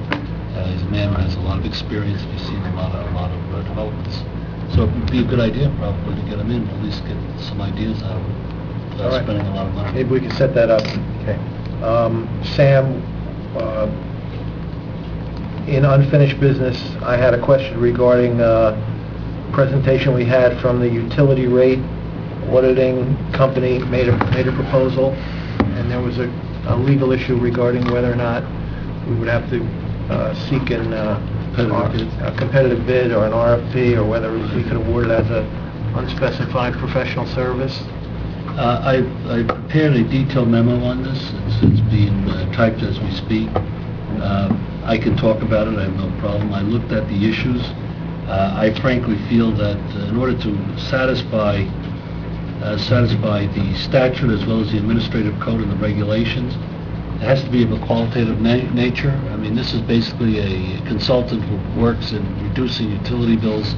He's a man who has a lot of experience. He's seen a lot of developments. So it would be a good idea probably to get him in, at least get some ideas out of it without All right. spending a lot of money. Maybe we can set that up. Okay. Sam, in unfinished business, I had a question regarding presentation we had from the utility rate auditing company made a proposal, and there was a legal issue regarding whether or not we would have to seek a competitive bid or an RFP, or whether we could award it as a unspecified professional service. I prepared a detailed memo on this. It's being typed as we speak. I can talk about it, I have no problem. I looked at the issues. I frankly feel that in order to satisfy the statute as well as the administrative code and the regulations, it has to be of a qualitative nature. I mean, this is basically a consultant who works in reducing utility bills.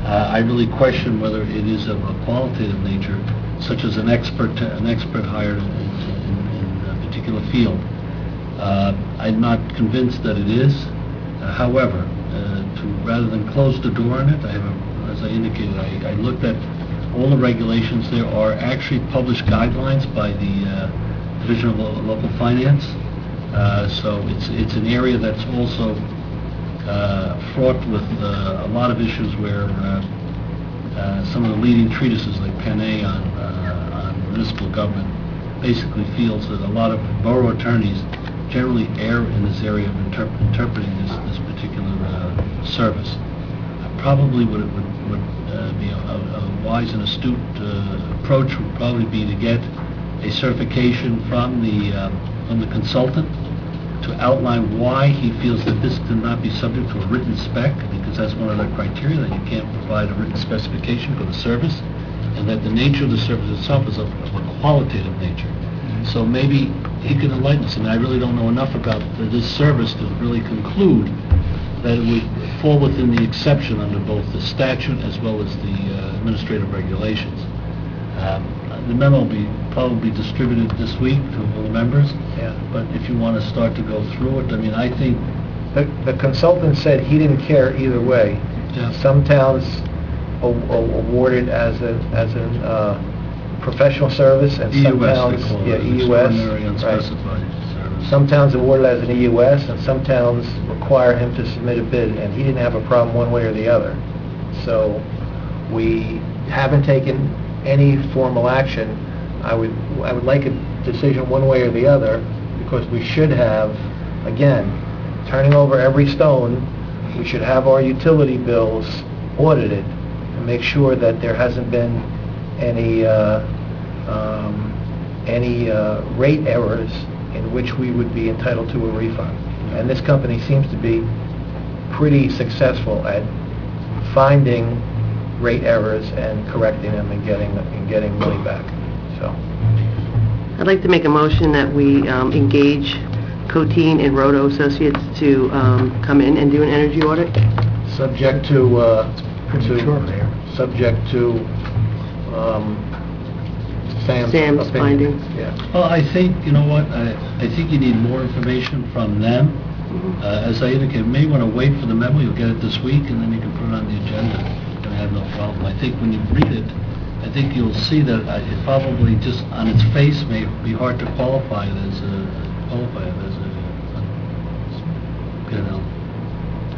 I really question whether it is of a qualitative nature, such as an expert hired in a particular field. I'm not convinced that it is. However, rather than close the door on it, as I indicated, I looked at all the regulations. There are actually published guidelines by the Division of Local Finance. So it's an area that's also fraught with a lot of issues where some of the leading treatises like Pen A on municipal government basically feels that a lot of borough attorneys generally err in this area of interpreting this particular service. Probably would be a wise and astute approach would probably be to get a certification from the consultant to outline why he feels that this cannot be subject to a written spec, because that's one of the criteria, that you can't provide a written specification for the service, and that the nature of the service itself is of a qualitative nature. So maybe he can enlighten us. I mean, I really don't know enough about this service to really conclude that it would fall within the exception under both the statute as well as the administrative regulations. The memo will be probably distributed this week to all the members. Yeah. But if you want to start to go through it, I mean, I think... The consultant said he didn't care either way. Yeah. Some towns awarded as a professional service, and some EUS, towns, they call it, yeah, extraordinary EUS, unspecified right. service. Some towns award it as an EUS, and some towns require him to submit a bid, and he didn't have a problem one way or the other. So we haven't taken any formal action. I would like a decision one way or the other, because we should have, again, turning over every stone, we should have our utility bills audited and make sure that there hasn't been any rate errors in which we would be entitled to a refund. And this company seems to be pretty successful at finding rate errors and correcting them and getting money back. So, I'd like to make a motion that we engage Coteen and Roto Associates to come in and do an energy audit. subject to Sam's Sam's opinion. findings. Yeah. Well, I think, you know what, I think you need more information from them. As I indicated, you may want to wait for the memo, you'll get it this week, and then you can put it on the agenda, and I have no problem. I think when you read it, I think you'll see that it probably just on its face may be hard to qualify it as a, you know.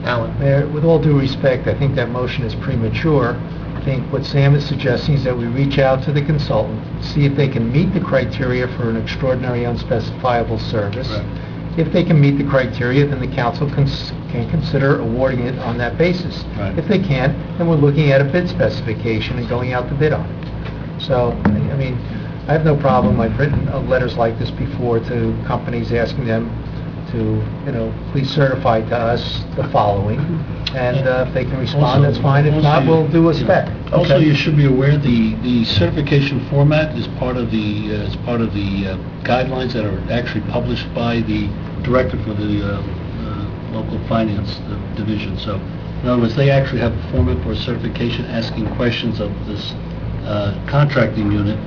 Alan? Mayor, with all due respect, I think that motion is premature. I think what Sam is suggesting is that we reach out to the consultant, see if they can meet the criteria for an extraordinary unspecifiable service. Right. If they can meet the criteria, then the council can consider awarding it on that basis. Right. If they can't, then we're looking at a bid specification and going out to bid on it. So, I mean, I have no problem. I've written letters like this before to companies asking them to, you know, please certify to us the following, and if they can respond, that's fine. If not, we'll do a spec. Also, you should be aware the certification format is part of the guidelines that are actually published by the director for the local finance division. So, in other words, they actually have a format for certification asking questions of this contracting unit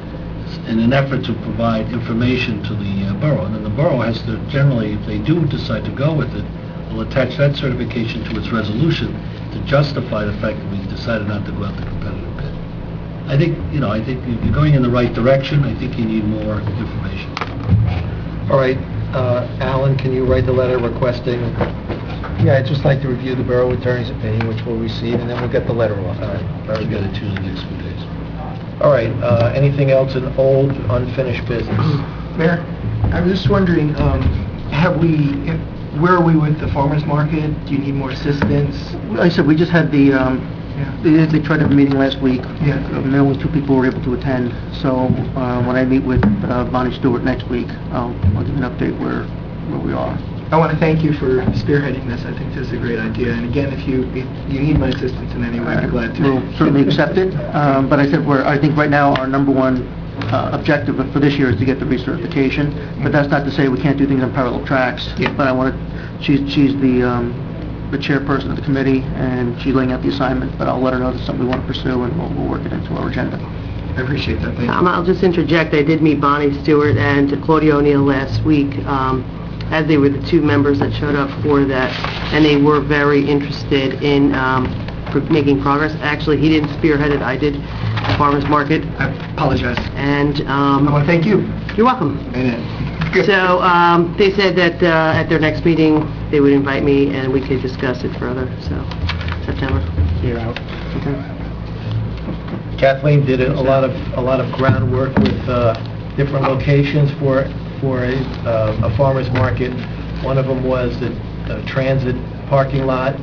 in an effort to provide information to the borough. And then the borough has to generally, if they do decide to go with it, will attach that certification to its resolution to justify the fact that we decided not to go out to competitive bid. I think you're going in the right direction. I think you need more information. All right, Alan, can you write the letter requesting? Yeah, I'd just like to review the borough attorney's opinion, which we'll receive, and then we'll get the letter off. All right, very We'll get good. it to you in the next few days. All right, anything else in old, unfinished business? Mayor, I was just wondering, where are we with the farmer's market? Do you need more assistance? Like I said, we just had they tried to have a meeting last week. Yeah. And only 2 people were able to attend. So when I meet with Bonnie Stewart next week, I'll give an update where we are. I want to thank you for spearheading this. I think this is a great idea. And again, if you need my assistance in any way, I'd be glad to. We'll certainly accept it. But I said I think right now our number one objective for this year is to get the recertification. But that's not to say we can't do things on parallel tracks. Yeah. But she's the chairperson of the committee, and she's laying out the assignment. But I'll let her know that's something we want to pursue, and we'll work it into our agenda. I appreciate that. Thank you. I'll just interject, I did meet Bonnie Stewart and Claudia O'Neill last week, as they were the 2 members that showed up for that, and they were very interested in making progress. Actually, he didn't spearhead it, I did, the farmer's market. I apologize. And I want to thank you. you're welcome. Good. So they said that at their next meeting, they would invite me and we could discuss it further, so September. You're out. Okay. Kathleen did a lot of groundwork with different locations for a farmer's market. One of them was the transit parking lot,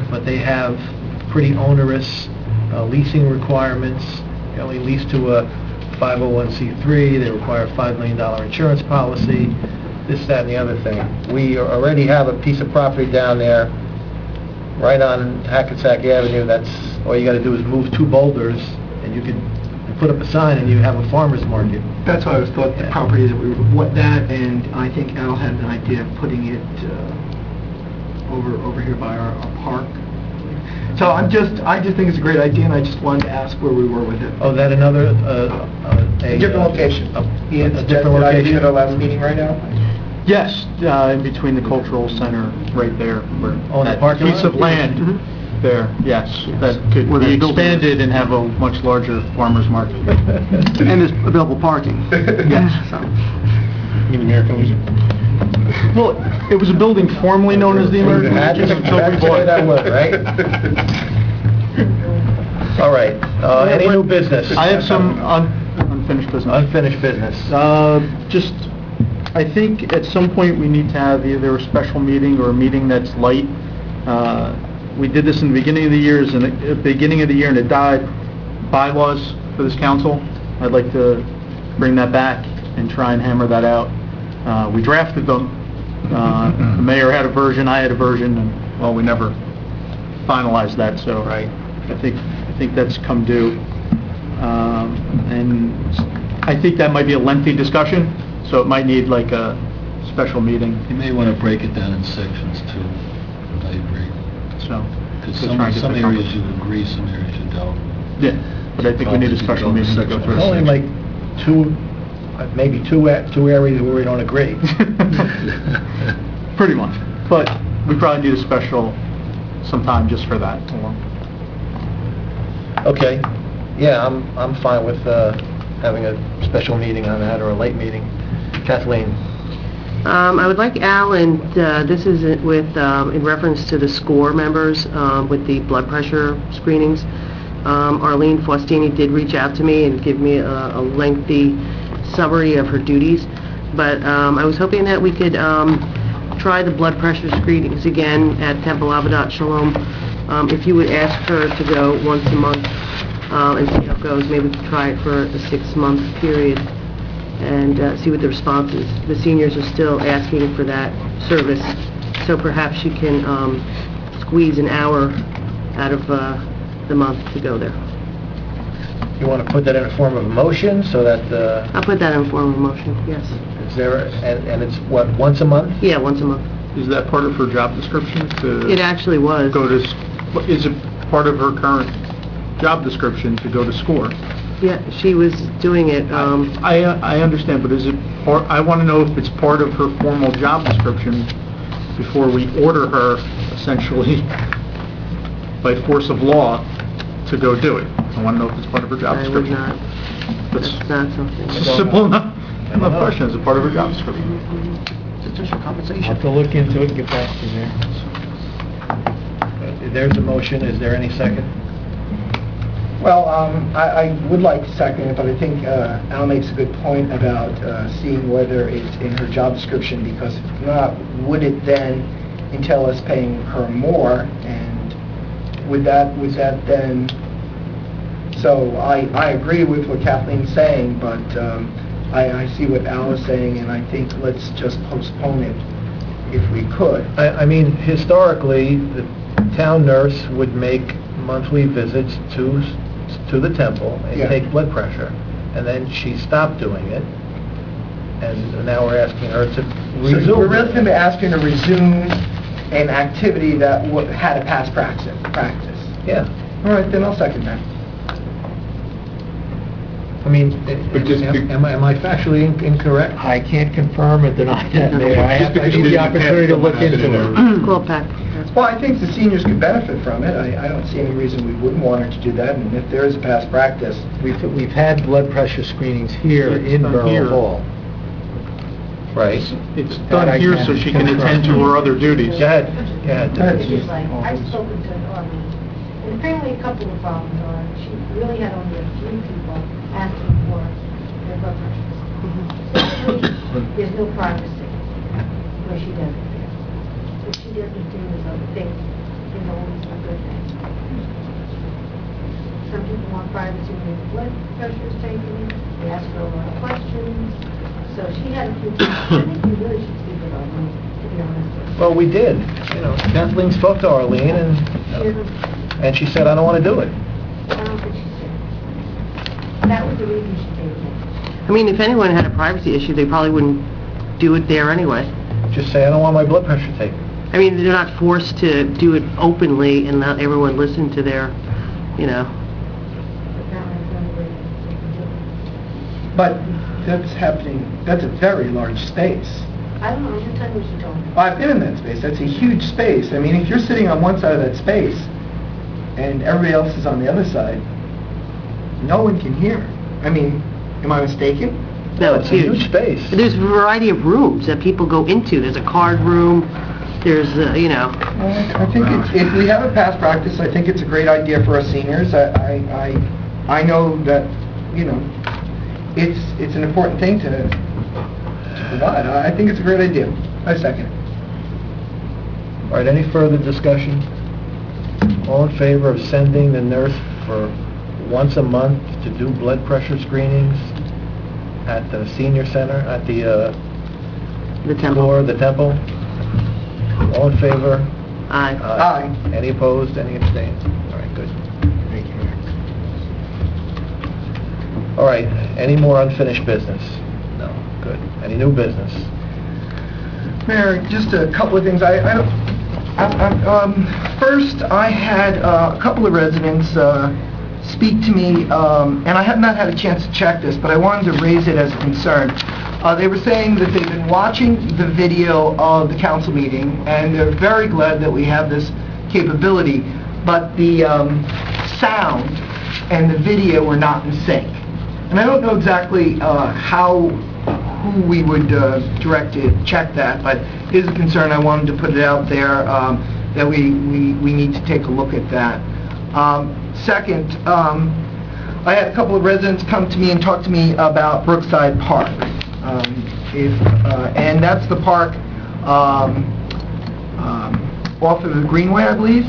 but they have pretty onerous leasing requirements. They only lease to a 501c3. They require a $5 million insurance policy, this, that, and the other thing. We already have a piece of property down there right on Hackensack Avenue. That's all you got to do is move 2 boulders, and you could put up a sign and you have a farmer's market. That's why I was thought the Yeah. property that we, what that, and I think Al had an idea of putting it over here by our park. So I just think it's a great idea, and I just wanted to ask where we were with it. Oh, that another, A different location. A Ian a suggested different I do location? at our last meeting right now? Yes, in between the cultural center, right there, where Oh, in the that parking piece lot? of land there, yes, that could Where be that building is. expanded and have a much larger farmer's market. And there's available parking. Yes. So, Need American Legion. Well, it was a building formerly known as the American Legion until we bought it. That would, right? All right, any new business? I have some unfinished business. Unfinished business. Just, I think at some point we need to have either a special meeting or a meeting that's light. We did this in the beginning of the year, and it died. Bylaws for this council. I'd like to bring that back and try and hammer that out. We drafted them. The mayor had a version, I had a version, and, well, we never finalized that, so. Right. I think that's come due. And I think that might be a lengthy discussion, so it might need like a special meeting, You may want to break it down in sections too. I agree. so. Because to try and get some that areas you accomplished. agree, some areas you don't. Yeah, but I think we need a special meeting to go through it. Only like maybe two areas where we don't agree. Pretty much, but we probably need a special sometime just for that alone. Okay, yeah, I'm fine with having a special meeting on that, or a late meeting. Kathleen? I would like Alan, this is in reference to the SCORE members with the blood pressure screenings. Arlene Faustini did reach out to me and give me a lengthy summary of her duties, but I was hoping that we could try the blood pressure screenings again at Temple Avodat Shalom. If you would ask her to go once a month and see how it goes, maybe we could try it for a 6-month period and see what the response is. The seniors are still asking for that service, so perhaps you can squeeze an hour out of the month to go there. You want to put that in a form of a motion, so that, I'll put that in form of motion, yes. is there, and it's what, once a month? Yeah, once a month. Is that part of her job description to? It actually was. Is it part of her current job description to go to SCORE? Yeah, she was doing it, I understand, but is it I want to know if it's part of her formal job description before we order her, essentially, by force of law, to go do it. I want to know if it's part of her job I would description. not. That's not something. It's a simple enough question. Is it part of her job description? it's just for I'll compensation. have to look into it and get back to you there. There's a motion, is there any second? Well, I would like to second it, but I think Al makes a good point about seeing whether it's in her job description, because if not, would it then entail us paying her more? And would that then... So I agree with what Kathleen's saying, but I see what Al is saying, and I think let's just postpone it if we could. I mean, historically, the town nurse would make monthly visits to the temple and Yeah. take blood pressure, and then she stopped doing it, and now we're asking her to resume. So we're really going to ask her to resume an activity that had a past practice. Yeah. All right, then I'll second that. I mean, But just be- am I factually incorrect? I can't confirm or deny that, Mayor. I Just because need you the didn't pass opportunity to someone look else into into it. Call Pat. Well, I think the seniors could benefit from it. I don't see any reason we wouldn't want her to do that, and if there is a past practice, We've had blood pressure screenings here It's in done Borough here. Hall. Right. It's That I done here can so she can confirm. attend to her other duties. Go ahead. Go ahead. It is like, I've spoken to Arlene, and apparently a couple of problems are, she really had only a few people asking for their blood pressures. There's no privacy where she does it there. What she doesn't do is a thing, is always a good thing. Some people want privacy when their blood pressure is taken, they ask her a lot of questions, so she had a few things. I think we really should speak with Arlene, to be honest with you. Well, we did. You know, Kathleen spoke to Arlene, She doesn't, and she said, I don't want to do it. I don't think she said. That would the reason you should take it? I mean, if anyone had a privacy issue, they probably wouldn't do it there anyway. Just say, I don't want my blood pressure taken. I mean, they're not forced to do it openly and not everyone listen to their, you know. Apparently, it's the only way they can do it. But that's happening, that's a very large space. I don't know, I'm just telling you what you told me. I've been in that space, that's a huge space. I mean, if you're sitting on one side of that space, and everybody else is on the other side, no one can hear. I mean, am I mistaken? No, it's It's a huge huge. space. There's a variety of rooms that people go into. There's a card room, there's, you know. I think if we have a past practice, I think it's a great idea for our seniors. I know that, you know, it's an important thing to provide. I think it's a great idea. I second it. All right, any further discussion? All in favor of sending the nurse for once a month to do blood pressure screenings at the senior center, at the Temple. floor, the temple? All in favor? Aye. Aye. Any opposed, any abstained? All right, good. Thank you. All right, any more unfinished business? No, good. Any new business? Mayor, just a couple of things. First, I had a couple of residents speak to me, and I have not had a chance to check this, but I wanted to raise it as a concern. They were saying that they've been watching the video of the council meeting, and they're very glad that we have this capability, but the sound and the video were not in sync. And I don't know exactly who we would direct to check that, but it is a concern. I wanted to put it out there that we need to take a look at that. Second, I had a couple of residents come to me and talk to me about Brookside Park. And that's the park off of the Greenway, I believe.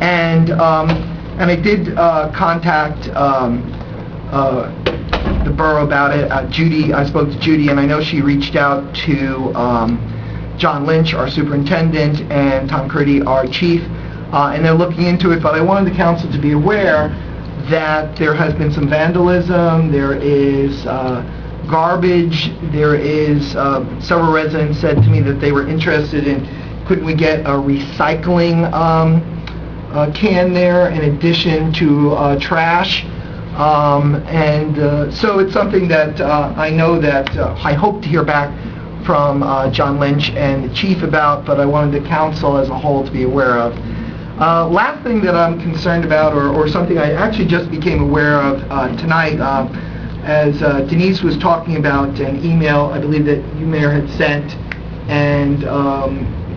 And I did contact the borough about it. Judy, I spoke to Judy, and I know she reached out to John Lynch, our superintendent, and Tom Curdy, our chief, and they're looking into it. But I wanted the council to be aware that there has been some vandalism, there is garbage, there is several residents said to me that they were interested in, couldn't we get a recycling can there in addition to trash? So it's something that I know that I hope to hear back from John Lynch and the chief about, but I wanted the council as a whole to be aware of. Last thing that I'm concerned about, or something I actually just became aware of tonight, as Denise was talking about an email I believe that you, Mayor, had sent, and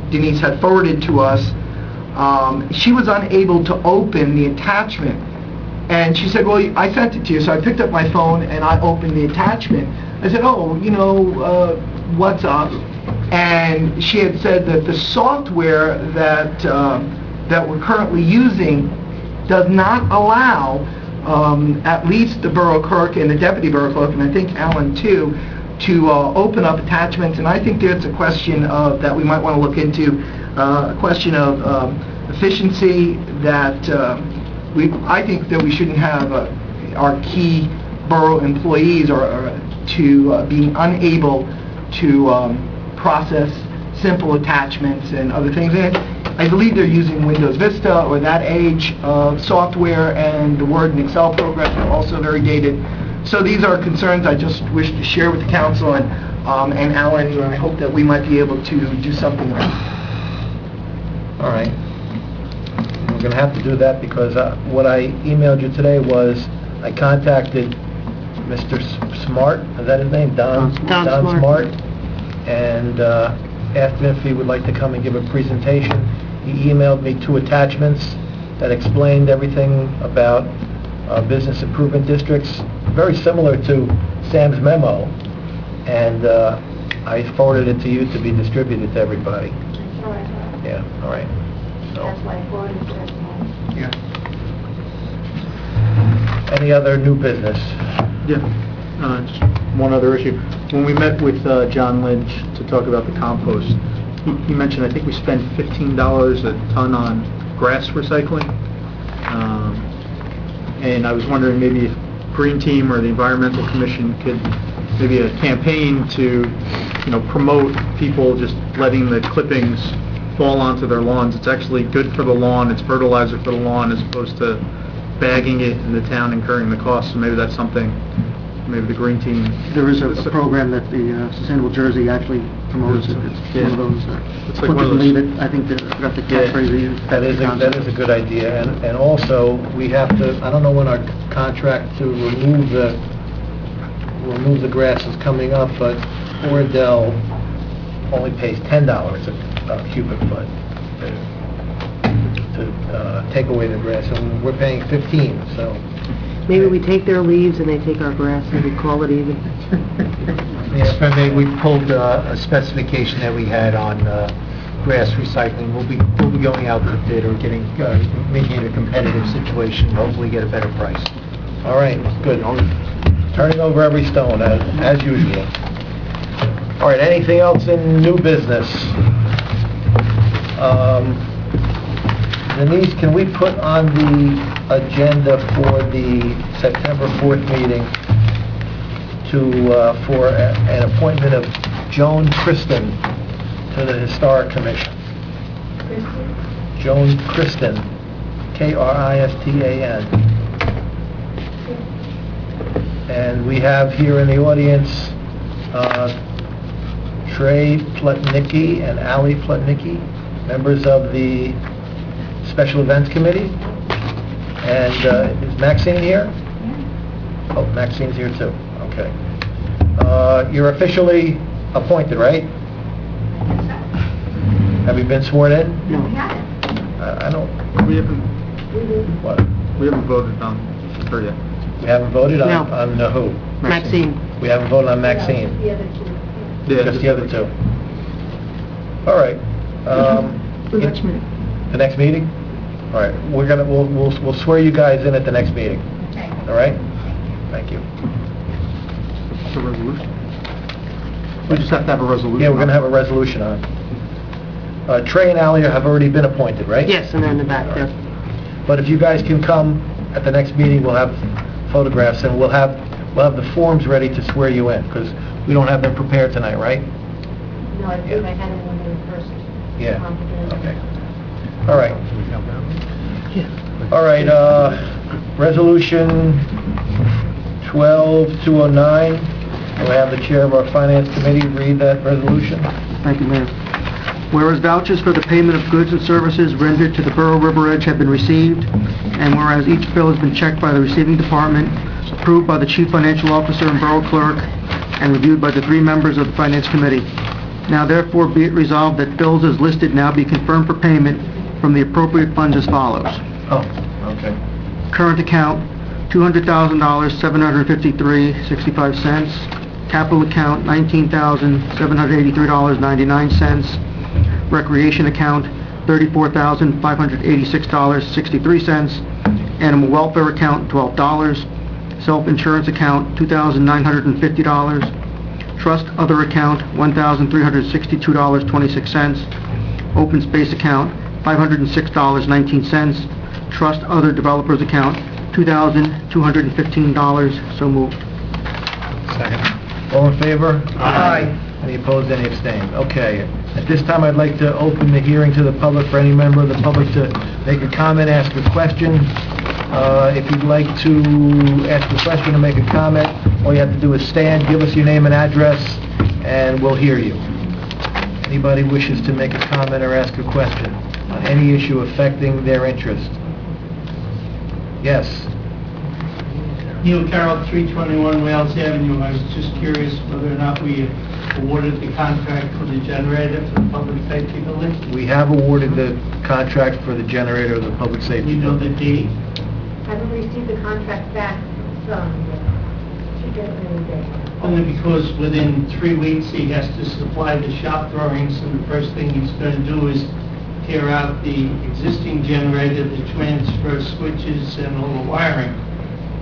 Denise had forwarded to us. She was unable to open the attachment. And she said, well, I sent it to you. So I picked up my phone and I opened the attachment. I said, oh, you know, what's up? And she had said that the software that we're currently using does not allow at least the borough clerk and the deputy borough clerk, and I think Alan too, to open up attachments. And I think there's a question of that we might want to look into, a question of efficiency that I think that we shouldn't have our key borough employees to being unable to process simple attachments and other things. And I believe they're using Windows Vista or that age of software, and the Word and Excel programs are also very dated. So these are concerns I just wish to share with the council, and Alan, and I hope that we might be able to do something about it. All right. We're going to have to do that because what I emailed you today was I contacted Mr. Smart, is that his name? Don Smart. And asked him if he would like to come and give a presentation. He emailed me 2 attachments that explained everything about business improvement districts, very similar to Sam's memo. And I forwarded it to you to be distributed to everybody. That's all right. Yeah, all right. That's why I forwarded it to everyone. Yeah. Any other new business? Yeah, just one other issue. When we met with John Lynch to talk about the compost, he mentioned, I think we spent $15 a ton on grass recycling. And I was wondering maybe if Green Team or the Environmental Commission could, maybe a campaign to, promote people just letting the clippings fall onto their lawns. It's actually good for the lawn, it's fertilizer for the lawn, as opposed to bagging it and the town incurring the cost. So maybe that's something, maybe the Green Team... There is a program that the Sustainable Jersey actually promotes. It's one of those... It's like one of those... Leave it. I think I forgot the catchphrase they use. That is a good idea, and also, we have to, I don't know when our contract to remove the grass is coming up, but Oradell only pays $10 a cubic foot to take away the grass, and we're paying 15, so... Maybe we take their leaves and they take our grass and we call it even. Yes, but we pulled a specification that we had on grass recycling. We'll be going out to bid or making it a competitive situation, hopefully get a better price. All right, good. Turning over every stone, as usual. All right, anything else in new business? Denise, can we put on the agenda for the September 4th meeting for an appointment of Joan Kristen to the Historic Commission? Joan Kristen, Kristan. And we have here in the audience Trey Plutnicki and Ali Plutnicki, members of the Special Events Committee. And is Maxine here? Oh, Maxine's here too. Okay. You're officially appointed, right? Have you been sworn in? No. I don't... We haven't... What? We haven't voted on her yet. We haven't voted on, No. on who? Maxine. We haven't voted on Maxine. The other two. Yeah, Just the other two. All right. The next meeting. The next meeting? All right. We'll swear you guys in at the next meeting. Okay. All right? Thank you. It's a resolution. We just have to have a resolution. Yeah, we're going to have a resolution on. Trey and Ali have already been appointed, right? Yes, and they're in the back there. But if you guys can come at the next meeting, we'll have photographs and we'll have the forms ready to swear you in, because we don't have them prepared tonight, right? No, I believe I had them when they were first. Yeah. Okay. All right. All right, Resolution 12209. We'll have the chair of our Finance Committee read that resolution. Thank you, Mayor. Whereas vouchers for the payment of goods and services rendered to the Borough River Edge have been received, and whereas each bill has been checked by the receiving department, approved by the Chief Financial Officer and Borough Clerk, and reviewed by the 3 members of the Finance Committee. Now therefore be it resolved that bills as listed now be confirmed for payment from the appropriate funds as follows. Oh, okay. Current account, $200,000, $753.65. Capital account, $19,783.99. Recreation account, $34,586.63. Animal welfare account, $12. Self-insurance account, $2,950. Trust other account, $1,362.26. Open space account, $506.19. Trust other developers account, $2,215. So moved. Second. All in favor? Aye. Any opposed, any abstained? Okay. At this time, I'd like to open the hearing to the public for any member of the public to make a comment, ask a question. If you'd like to ask a question or make a comment, all you have to do is stand, give us your name and address, and we'll hear you. Anybody wishes to make a comment or ask a question on any issue affecting their interest? Yes. Neil Carroll, 321 Wales Avenue. I was just curious whether or not we awarded the contract for the generator for the public safety building. We have awarded the contract for the generator of the public safety You know the building. date? Haven't received the contract back from yet. Should get it any day. Only because within 3 weeks he has to supply the shop drawings, and the first thing he's going to do is tear out the existing generator, the transfer switches, and all the wiring.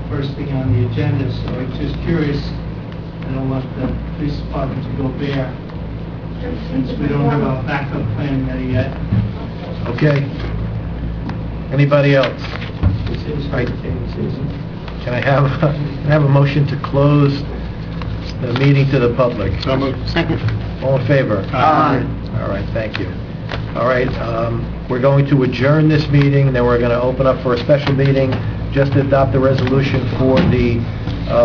First thing on the agenda, so I'm just curious. I don't want the police department to go bare, since we don't have a backup plan ready yet. Okay. Anybody else? This is Right. Can I have a motion to close the meeting to the public? So moved. Second. All in favor? Aye. All right, thank you. All right, we're going to adjourn this meeting, then we're going to open up for a special meeting just to adopt the resolution for the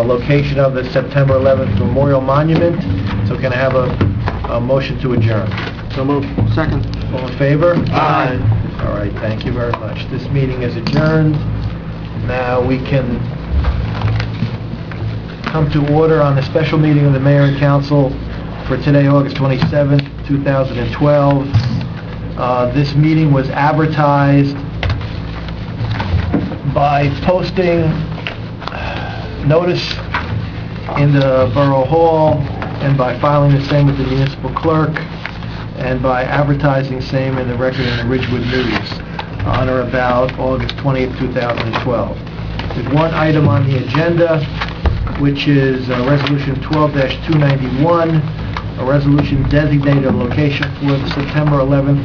location of the September 11th Memorial Monument. So can I have a motion to adjourn? So moved. Second. All in favor? Aye. All right, thank you very much. This meeting is adjourned. Now we can come to order on the special meeting of the Mayor and Council for today, August 27th, 2012. This meeting was advertised by posting notice in the Borough Hall and by filing the same with the municipal clerk and by advertising same in the Record and the Ridgewood News on or about August 20th, 2012. There's one item on the agenda, which is Resolution 12-291, a resolution designating a location for the September 11th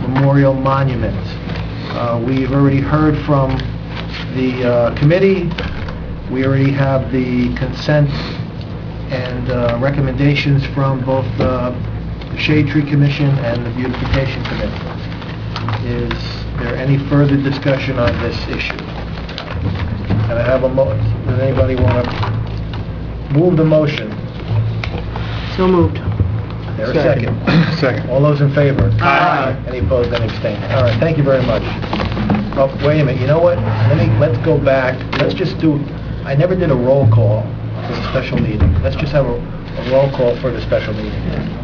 Memorial Monument. We've already heard from the committee. We already have the consent and recommendations from both the Shade Tree Commission and the Beautification Committee. Is there any further discussion on this issue? Can I have a does anybody want to move the motion? So moved. There a second? Second. All those in favor? Aye. Any opposed, any abstaining? All right, thank you very much. Oh, wait a minute, you know what? Let's go back. Let's just do, I never did a roll call for the special meeting. Let's just have a roll call for the special meeting.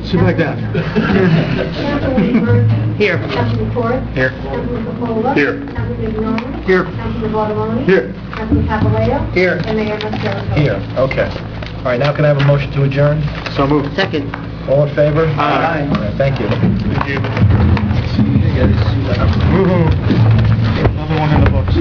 Sit back down. Councilman Bernstein? Here. Councilman Ford? Here. Councilman Capola? Here. Councilman Ignorant? Here. Councilman Bottomoni? Here. Councilman Papaleo? Here. And Mayor Mastroianni? Here, okay. All right, now can I have a motion to adjourn? So moved. Second. All in favor? Aye. All right, thank you. Thank you. Another one in the books.